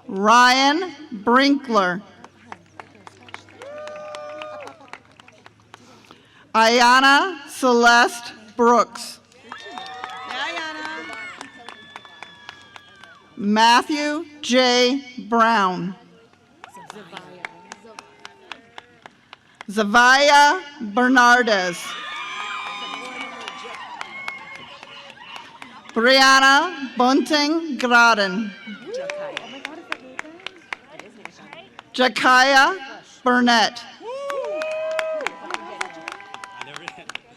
Ryan Brinkler. Ayana Celeste Brooks. Matthew J. Brown. Zavaya Bernardez. Brianna Bunting Graden. Jakaya Burnett.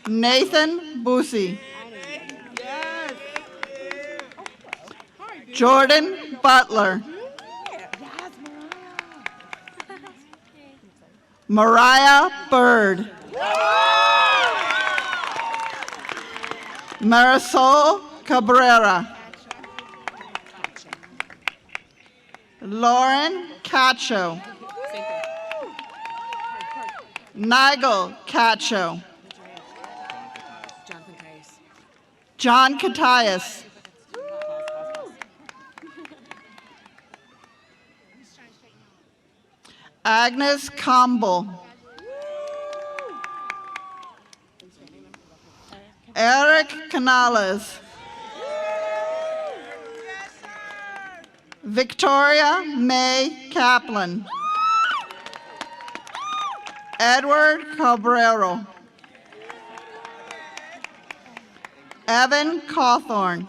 Nathan Boosie. Jordan Butler. Mariah Bird. Marisol Cabrera. Lauren Cacho. Nigel Cacho. John Catias. Agnes Campbell. Eric Canales. Victoria May Kaplan. Edward Cabrero. Evan Cawthorn.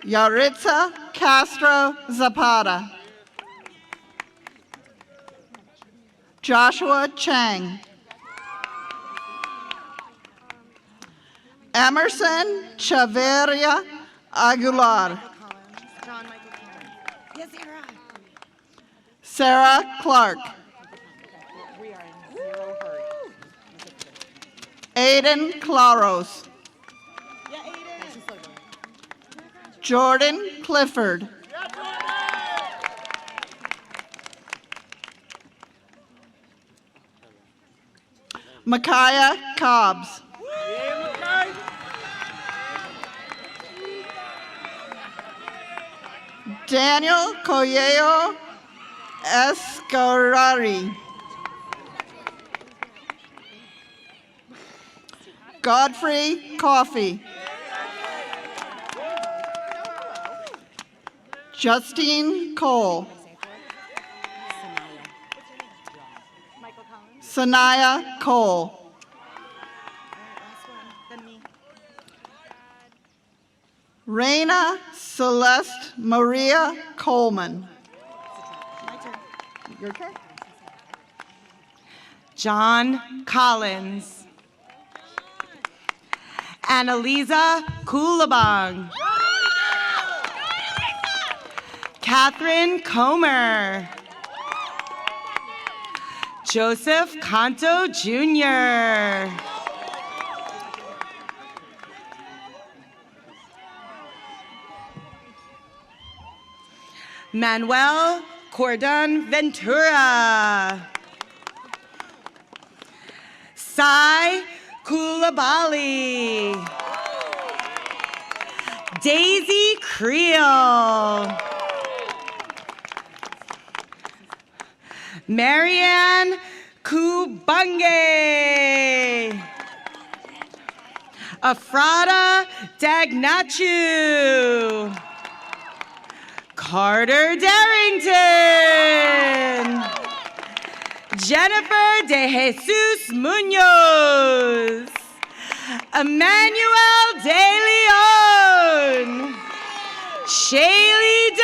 Yaritza Castro Zapata. Joshua Chang. Emerson Chaveria Aguilar. Sarah Clark. Aiden Claros. Jordan Clifford. Micaiah Cobbs. Daniel Coelho Escarari. Godfrey Coffey. Justine Cole. Sanaya Cole. Raina Celeste Maria Coleman. Your turn. John Collins. Annalisa Kulabong. Catherine Comer. Joseph Canto Jr. Manuel Cordon Ventura. Sai Koulibaly. Daisy Creel. Marianne Kubange. Afrada Dagnachu. Carter Darrington. Jennifer De Jesus Munoz. Emmanuel De Leon. Shaylee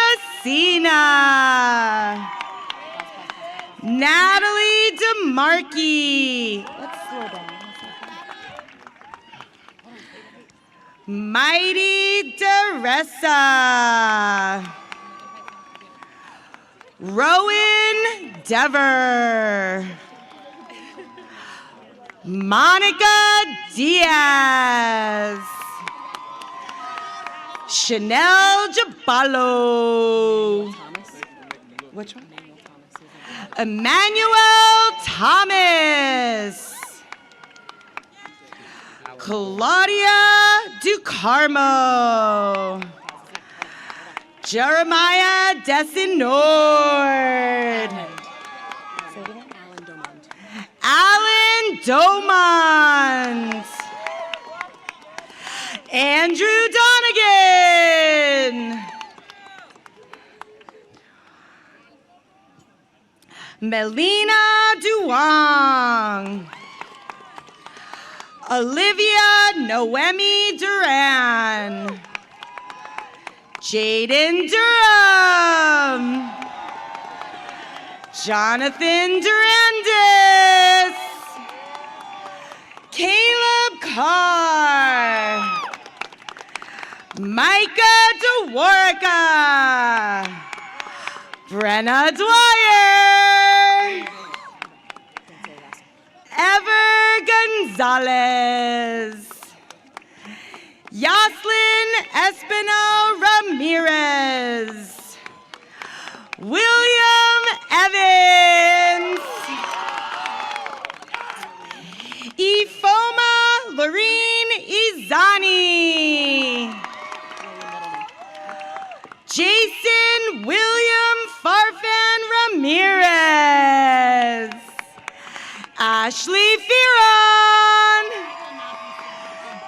DeCina. Natalie DeMarkey. Let's slow down. Mighty DeRessa. Rowan Dever. Monica Diaz. Chanel Jabalo. Which one? Emmanuel Thomas. Claudia DuCarmo. Jeremiah Desinord. Alan Domont. Andrew Donegan. Melina Duong. Olivia Noemi Duran. Jaden Durham. Jonathan Durandis. Caleb Carr. Micah DeWarica. Brenna Dwyer. Ever Gonzalez. Yoslin Espinal Ramirez. William Evans. Ifoma Lorene Izani. Jason William Farfan Ramirez. Ashley Fearon.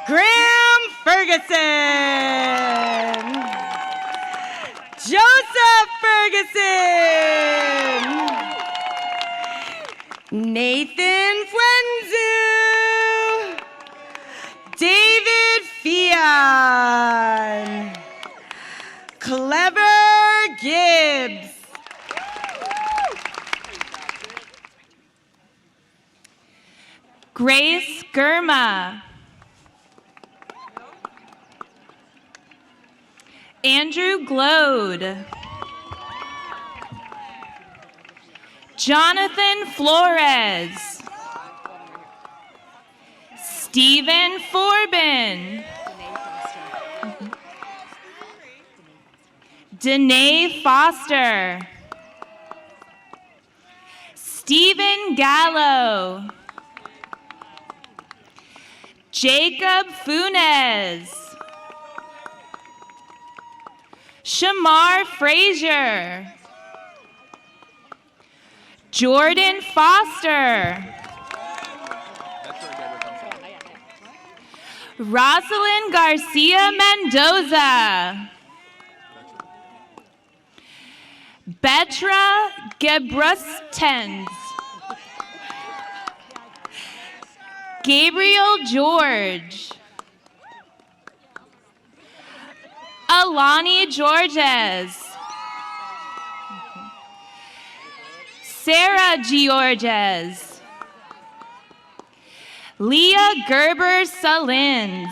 Graham Ferguson. Joseph Ferguson. Nathan Fuenzu. David Fian. Clever Gibbs. Grace Gurma. Andrew Glode. Jonathan Flores. Stephen Forbin. Danae Foster. Stephen Gallo. Jacob Funes. Shamar Frazier. Jordan Foster. Rosalind Garcia Mendoza. Betra Gebrustens. Gabriel George. Alani Georges. Sarah Georges. Leah Gerber Salins.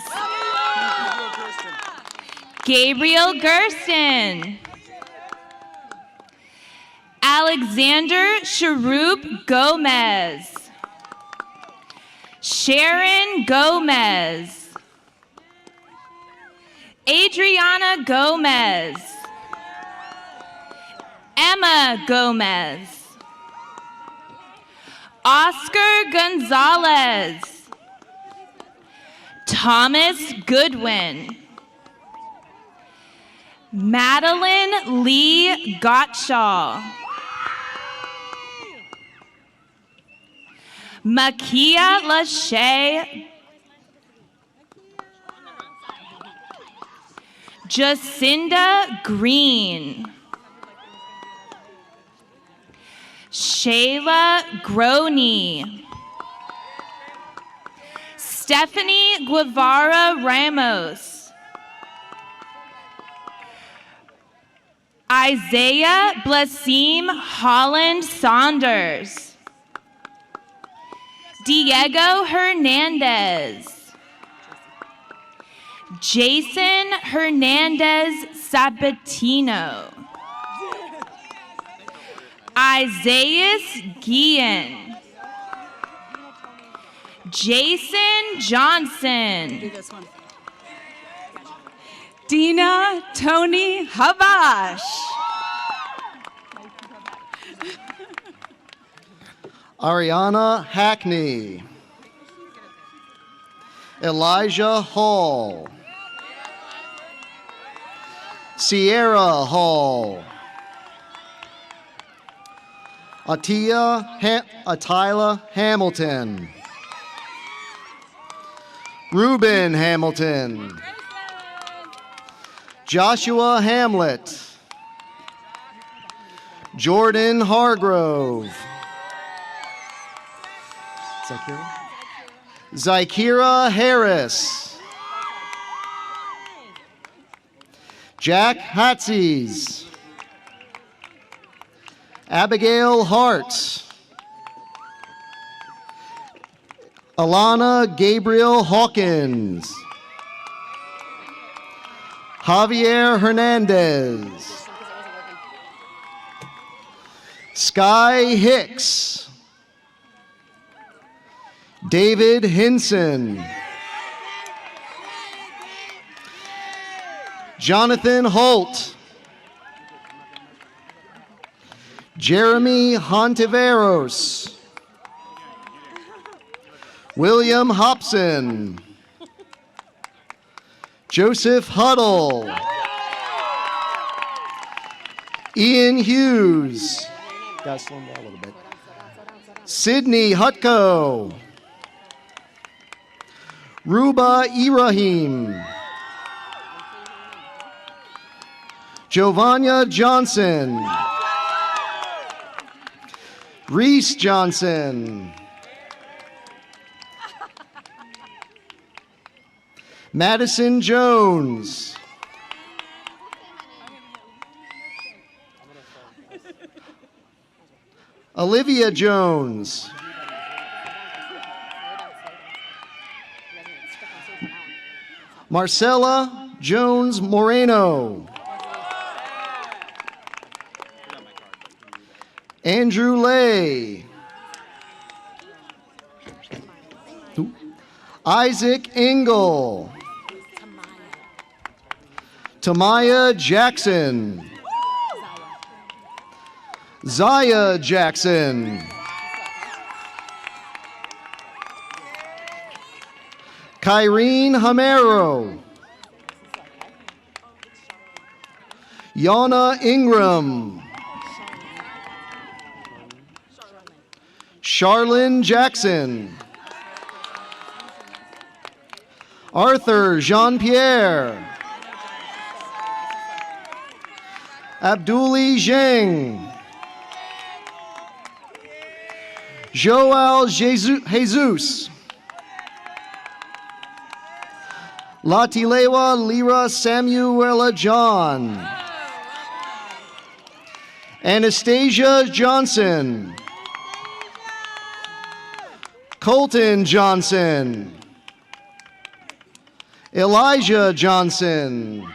Gabriel Gersten. Alexander Sharoop Gomez. Sharon Gomez. Adriana Gomez. Emma Gomez. Oscar Gonzalez. Thomas Goodwin. Madeline Lee Gottschall. Makia Lachey. Jacinda Green. Shayla Groney. Stephanie Guevara Ramos. Isaiah Blasim Holland Saunders. Diego Hernandez. Jason Hernandez Sabatino. Isaiah Guillen. Jason Johnson. Dina Tony Havash. Ariana Hackney. Elijah Hall. Sierra Hall. Atila Hamilton. Reuben Hamilton. Joshua Hamlet. Jordan Hargrove. Zykira Harris. Jack Hatzies. Abigail Hart. Alana Gabriel Hawkins. Javier Hernandez. Sky Hicks. David Hinson. Jonathan Holt. Jeremy Hontiveros. William Hobson. Joseph Huddle. Ian Hughes. Gotta slow him down a little bit. Sydney Hutko. Ruba Ibrahim. Giovanna Johnson. Reese Johnson. Madison Jones. Olivia Jones. Marcella Jones Moreno. Andrew Lay. Isaac Engel. Tamaya Jackson. Zaya Jackson. Kyrene Hamero. Yana Ingram. Charlene Jackson. Arthur Jean-Pierre. Abduli Zheng. Joel Jesus. Latilewa Lira Samuela John. Anastasia Johnson. Colton Johnson. Elijah Johnson.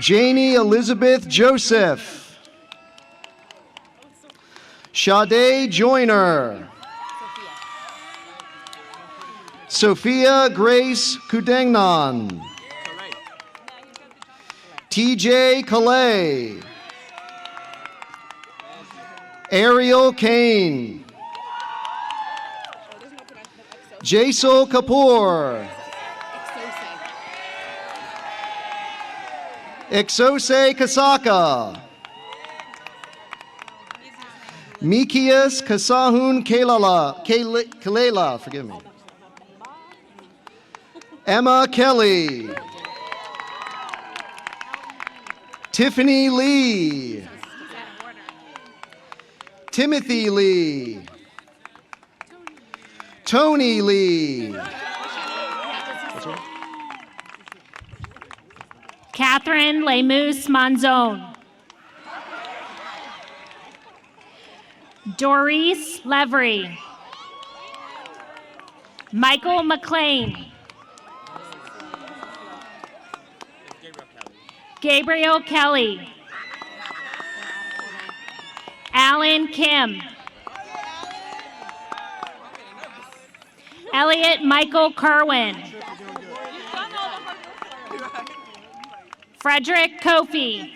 Janie Elizabeth Joseph. Sade Joyner. Sophia Grace Kudengnan. TJ Calais. Ariel Kane. Jaisal Kapoor. Exose Kasaka. Mikias Kasahun Kalela, forgive me. Emma Kelly. Tiffany Lee. Timothy Lee. Tony Lee. Catherine Lemus Monzon. Doris Levery. Michael McLean. Gabriel Kelly. Alan Kim. Elliot Michael Kerwin. Frederick Kofi.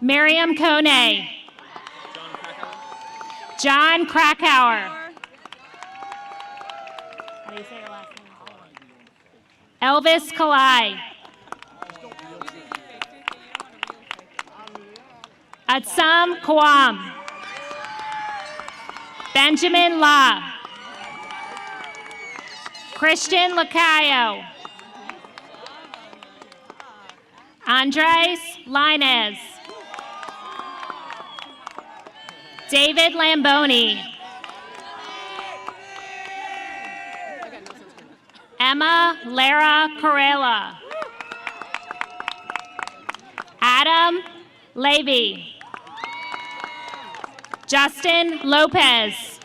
Miriam Kone. John Krakauer. How do you say your last name? Elvis Kalai. Atsam Kwam. Benjamin La. Christian Lacayo. Andres Linez. David Lamboni. Emma Lara Corella. Adam Levy. Justin Lopez.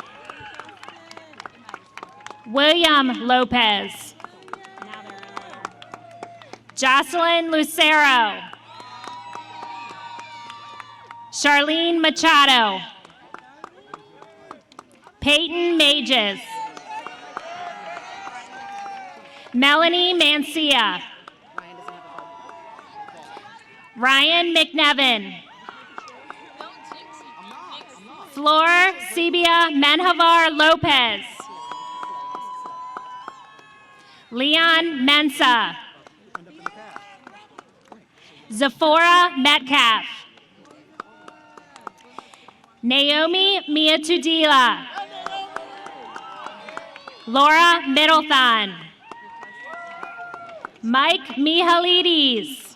William Lopez. Jocelyn Lucero. Charlene Machado. Peyton Mages. Melanie Mancia. Ryan McNevin. Flor Sibia Menjavar Lopez. Leon Mensa. Zephora Metcalf. Naomi Miatudila. Laura Middlethon. Mike Mihalides.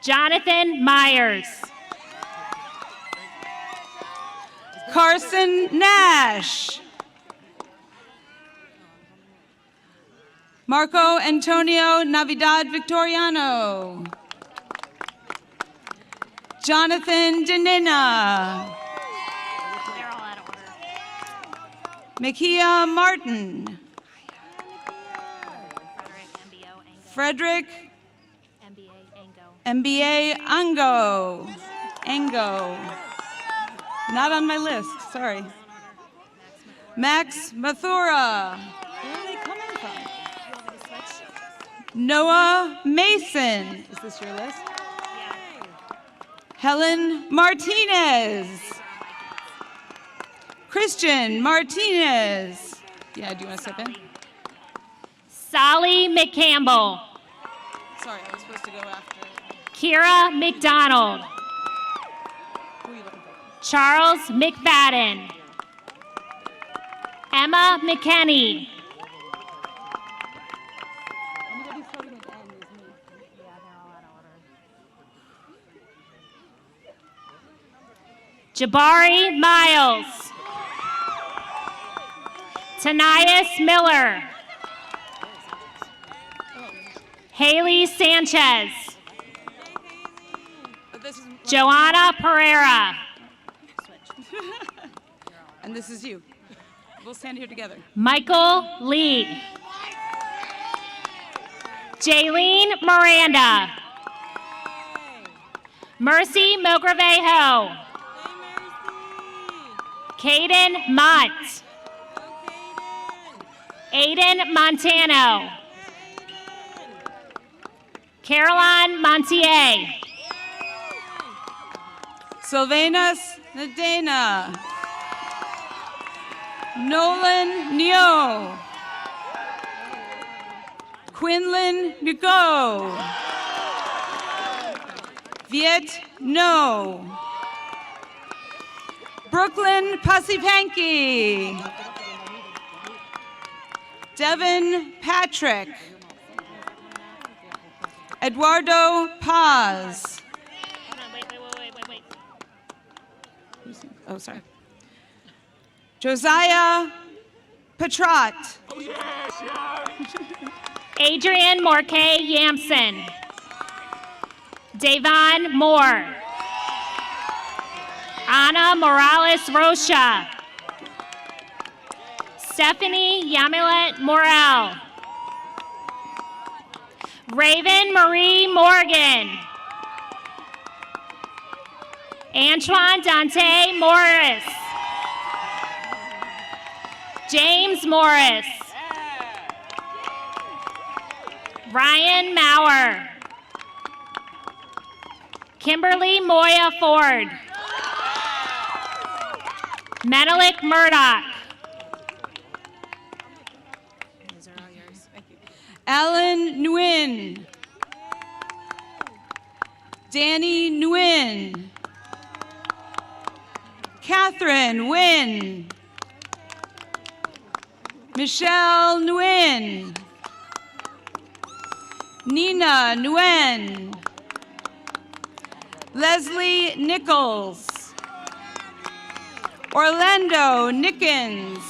Jonathan Myers. Carson Nash. Marco Antonio Navidad Victoriano. Jonathan Denina. Makia Martin. Frederick MBA Ango. Not on my list, sorry. Max Mathura. Where are they coming from? Noah Mason. Is this your list? Helen Martinez. Christian Martinez. Yeah, do you want to step in? Sally McCampbell. Sorry, I was supposed to go after. Kira McDonald. Who are you looking for? Charles McFadden. Emma McKenney. Anybody starting with N is me. Yeah, they're all out of order. Jabari Miles. Tanias Miller. Haley Sanchez. Joanna Pereira. And this is you. We'll stand here together. Michael Lee. Jaylene Miranda. Mercy Mogravejo. Caden Mott. Aiden Montano. Caroline Montier. Sylvanus Nadena. Nolan Neo. Quinlan Nugo. Viet No. Brooklyn Pasipanki. Devin Patrick. Eduardo Paz. Oh, sorry. Josiah Patrat. Adrian Morkay Yamson. Davon Moore. Ana Morales Rocha. Stephanie Yamilet Morel. Raven Marie Morgan. Antoine Dante Morris. James Morris. Ryan Maurer. Kimberly Moya Ford. Menelik Murdoch. Alan Nguyen. Danny Nguyen. Catherine Nguyen. Michelle Nguyen. Nina Nguyen. Leslie Nichols. Orlando Nickens.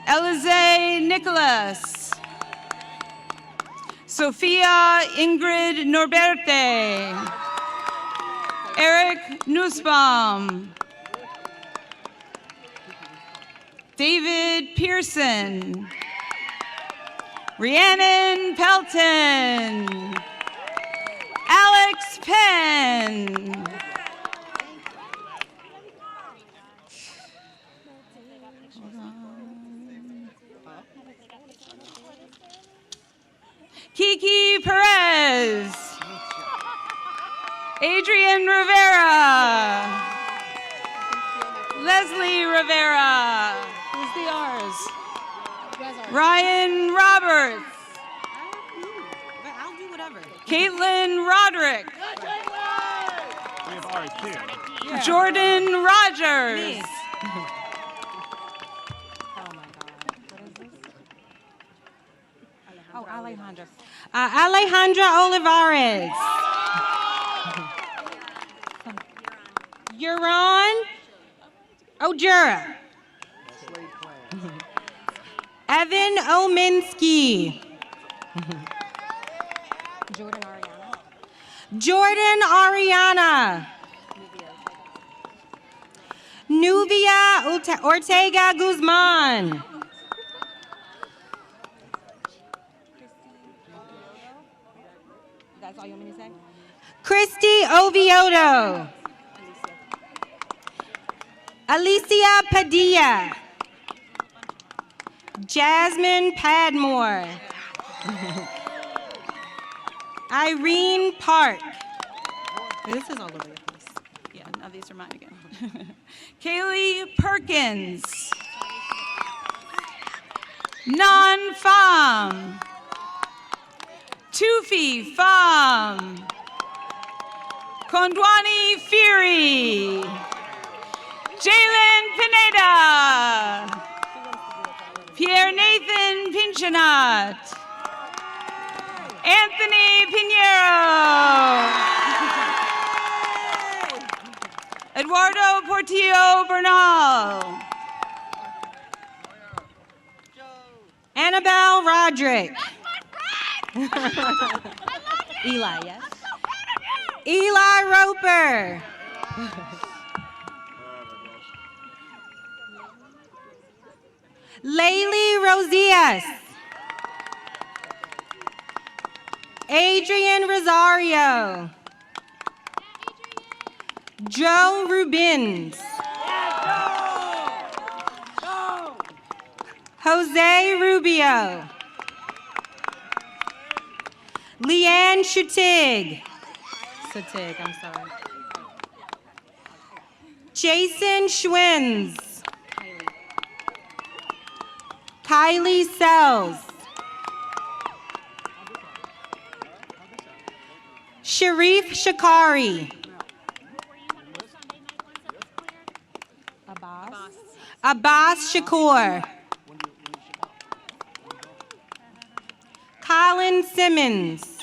Elize Nicholas. Sophia Ingrid Norberte. Eric Nussbaum. David Pearson. Rhiannon Pelton. Alex Penn. Kiki Perez. Adrian Rivera. Leslie Rivera. Who's the R's? Ryan Roberts. I'll do whatever. Caitlin Roderick. We have R's too. Yeah. Jordan Rogers. Me. Oh, Alejandra. Alejandra Olivares. Euron Ojura. Evan Ominski. Jordan Ariana. Nubia Ortega Guzman. That's all you want me to say? Christy Oviedo. Alicia Padilla. Jasmine Padmore. Irene Park. This is all over the place. Yeah, now these are mine again. Kaylee Perkins. Nan Pham. Tufi Pham. Kondwani Fury. Jalen Pineda. Pierre Nathan Pinchinat. Anthony Pinheiro. Eduardo Portillo Bernal. Annabelle Roderick. Eli, yes? Eli Roper. Laylee Rosias. Adrian Rosario. Joe Rubins. Jose Rubio. Leanne Shutig. Satig, I'm sorry. Jason Schwins. Kylie Sells. Sharif Shakari. Abbas Shakur. Colin Simmons.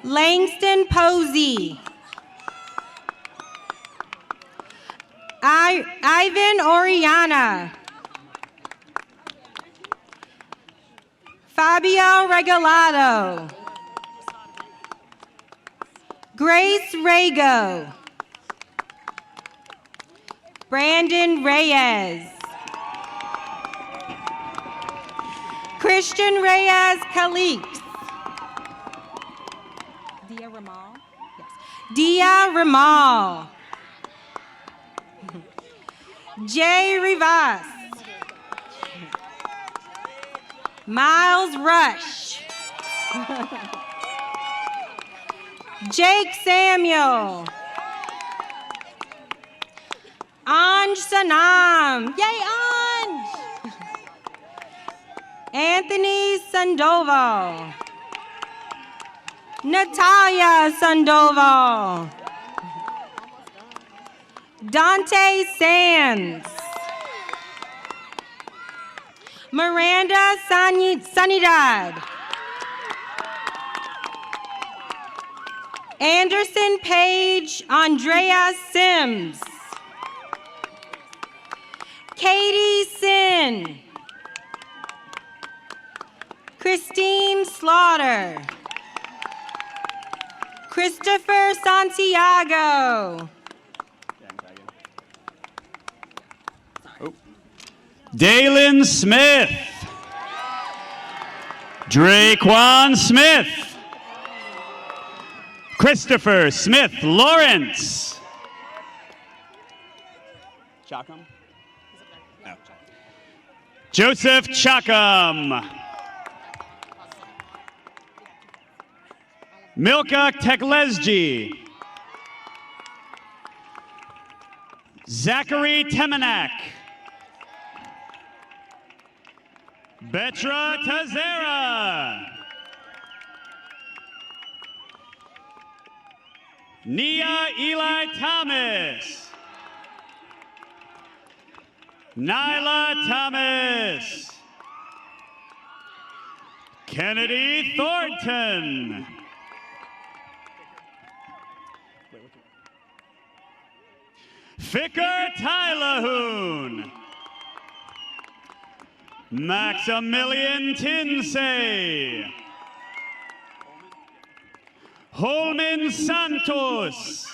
Langston Posey. Ivan Oriana. Fabio Regalado. Grace Rago. Brandon Reyes. Christian Reyes Calix. Dia Ramal. Yes. Dia Ramal. Jay Rivas. Miles Rush. Jake Samuel. Anj Sanam. Yay, Anj! Anthony Sandoval. Natalia Sandoval. Dante Sands. Miranda Sanidad. Anderson Page Andrea Sims. Katie Sin. Christine Slaughter. Christopher Santiago. Dalen Smith. Draquan Smith. Christopher Smith Lawrence. Chacum? No. Joseph Chacum. Milka Teklesji. Zachary Temenak. Betra Tazera. Nia Eli Thomas. Nyla Thomas. Kennedy Thornton. Ficker Tylahoon. Maximilian Tinsey. Holman Santos.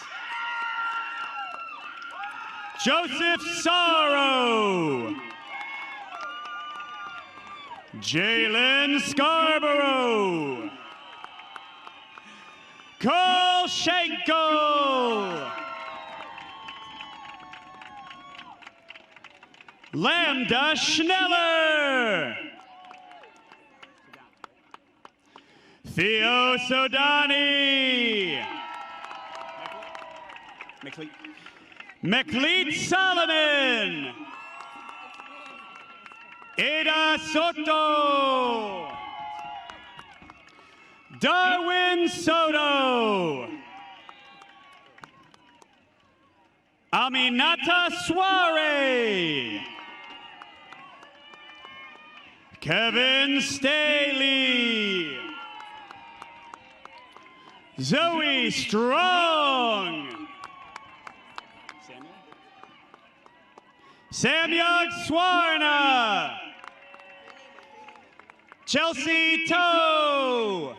Joseph Sorrow. Jalen Scarborough. Cole Schenkel. Lambda Schneller. Theo Sodani. McLeod Solomon. Ada Soto. Darwin Soto. Aminata Soare. Kevin Staley. Zoe Strong. Samyog Swarna. Chelsea Toe.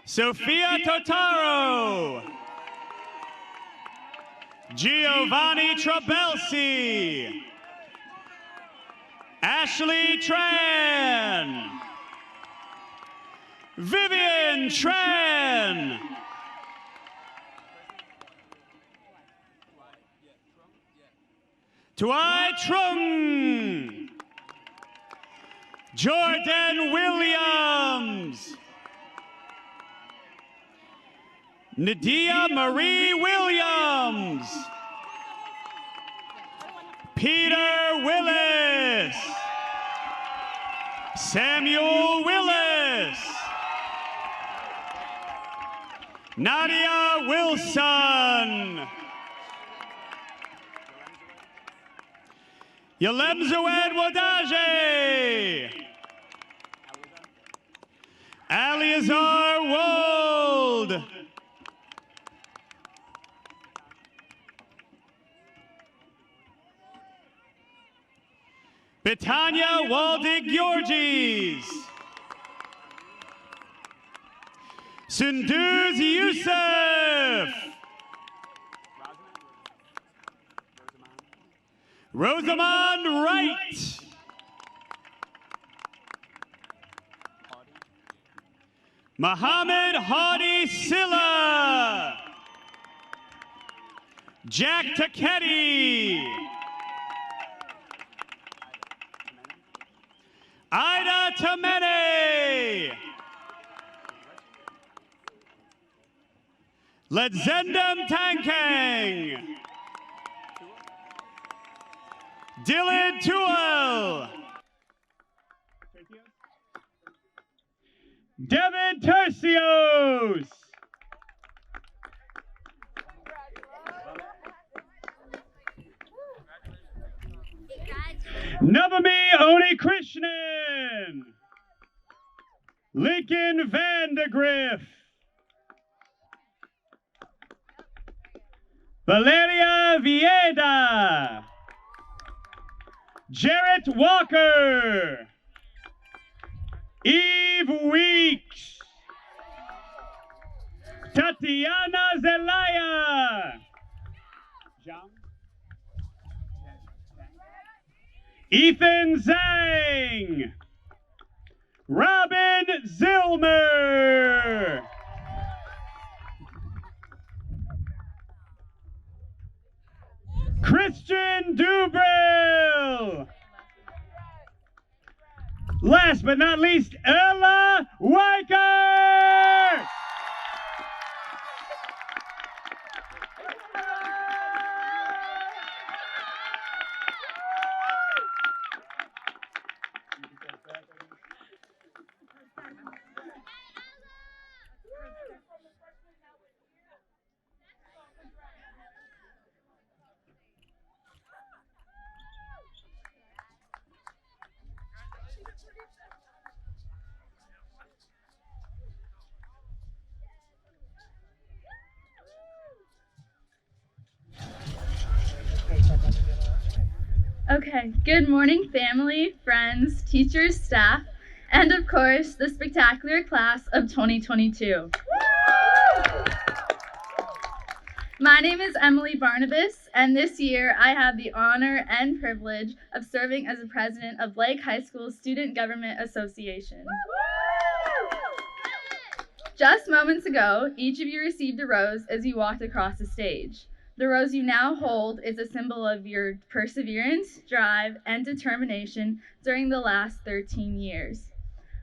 Sophia Totaro. Giovanni Trabelsi. Ashley Tran. Vivian Tran. Tuai Trung. Jordan Williams. Nadia Marie Williams. Peter Willis. Samuel Willis. Nadia Wilson. Yalemzoed Wadaje. Aliazar Wold. Betania Waldig Georgis. Sunduz Youssef. Rosamond Wright. Muhammad Hadi Silla. Jack Taketi. Ida Tamene. Ledzendam Tankang. Dylan Tuel. Devin Tercios. Navami Oni Krishnan. Lincoln Vandegrift. Valeria Vieda. Jarrett Walker. Eve Weeks. Tatiana Zelaya. John. Ethan Zhang. Robin Zilmer. Christian Dubril. Last but not least, Ella Weicker. Okay, good morning, family, friends, teachers, staff, and of course, the spectacular class of 2022. My name is Emily Barnabas, and this year I have the honor and privilege of serving as the president of Blake High School Student Government Association. Just moments ago, each of you received a rose as you walked across the stage. The rose you now hold is a symbol of your perseverance, drive, and determination during the last 13 years.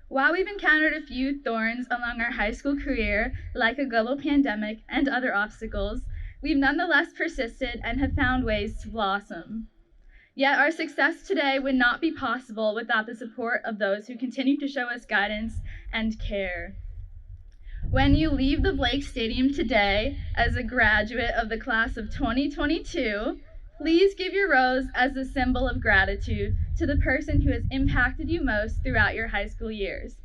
While we've encountered a few thorns along our high school career, like a global pandemic and other obstacles, we've nonetheless persisted and have found ways to blossom. Yet our success today would not be possible without the support of those who continue to show us guidance and care. When you leave the Blake Stadium today as a graduate of the class of 2022, please give your rose as a symbol of gratitude to the person who has impacted you most throughout your high school years.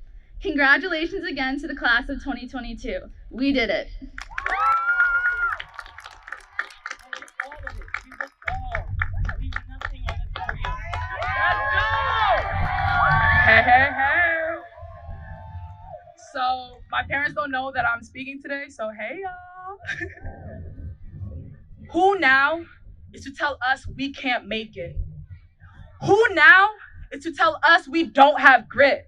Congratulations again to the class of 2022. We did it. Hey, hey, hey. So, my parents don't know that I'm speaking today, so hey, y'all. Who now is to tell us we can't make it? Who now is to tell us we don't have grit?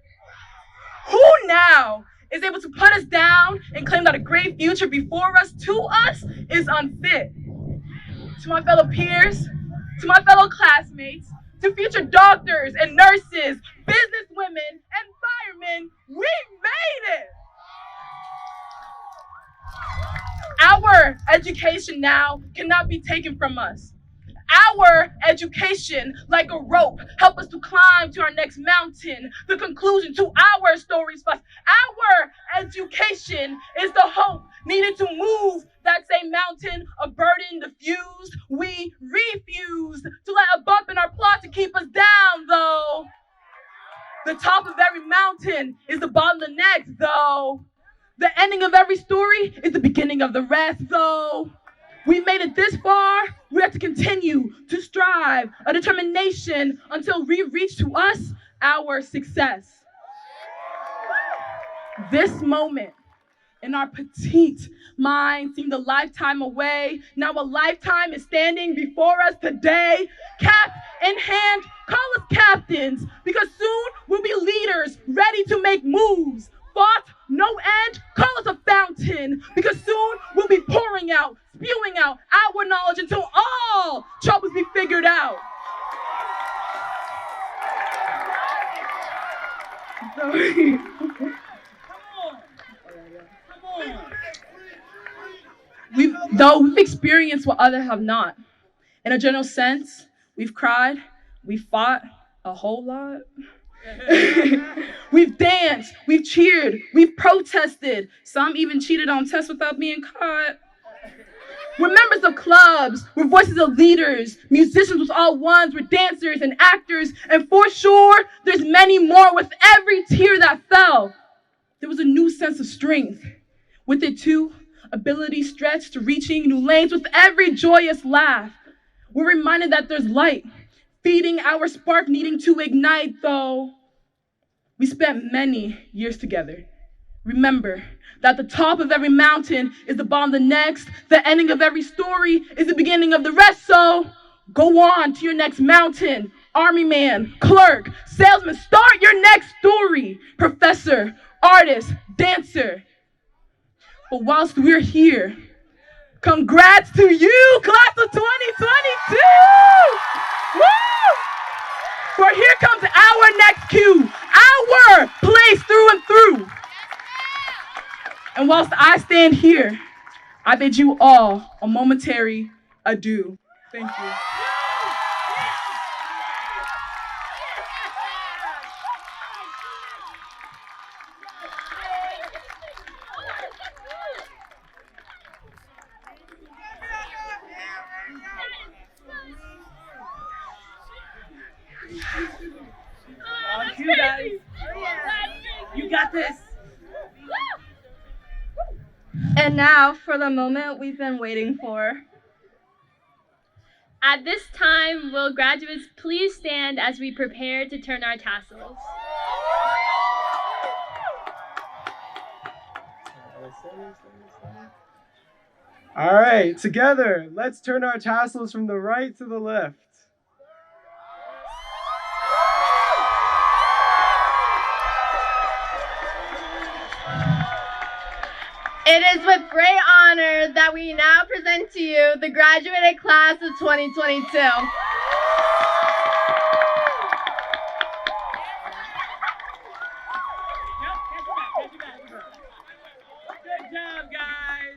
Who now is able to put us down and claim that a great future before us, to us, is unfit? To my fellow peers, to my fellow classmates, to future doctors and nurses, businesswomen and firemen, we made it! Our education now cannot be taken from us. Our education, like a rope, help us to climb to our next mountain, the conclusion to our stories first. Our education is the hope needed to move that same mountain, a burden diffused. We refuse to let a bump in our plot to keep us down, though. The top of every mountain is the bottom of the next, though. The ending of every story is the beginning of the rest, though. We made it this far, we have to continue to strive, a determination until we reach to us our success. This moment in our petite mind seemed a lifetime away. Now a lifetime is standing before us today. Cap in hand, call us captains, because soon we'll be leaders ready to make moves. Thought no end, call us a fountain, because soon we'll be pouring out, spewing out our knowledge until all troubles be figured out. We've experienced what others have not. In a general sense, we've cried, we've fought a whole lot. We've danced, we've cheered, we've protested. Some even cheated on tests without being caught. We're members of clubs, we're voices of leaders, musicians with all ones, we're dancers and actors, and for sure, there's many more. With every tear that fell, there was a new sense of strength. With it too, ability stretched to reaching new lanes. With every joyous laugh, we're reminded that there's light, feeding our spark needing to ignite, though we spent many years together. Remember that the top of every mountain is the bottom of the next. The ending of every story is the beginning of the rest. So go on to your next mountain. Army man, clerk, salesman, start your next story. Professor, artist, dancer. But whilst we're here, congrats to you, class of 2022! Woo! For here comes our next cue, our place through and through. And whilst I stand here, I bid you all a momentary adieu. Thank you. You guys, you got this. And now for the moment we've been waiting for. At this time, will graduates please stand as we prepare to turn our tassels? All right, together, let's turn our tassels from the right to the left. It is with great honor that we now present to you the graduated class of 2022. Good job, guys.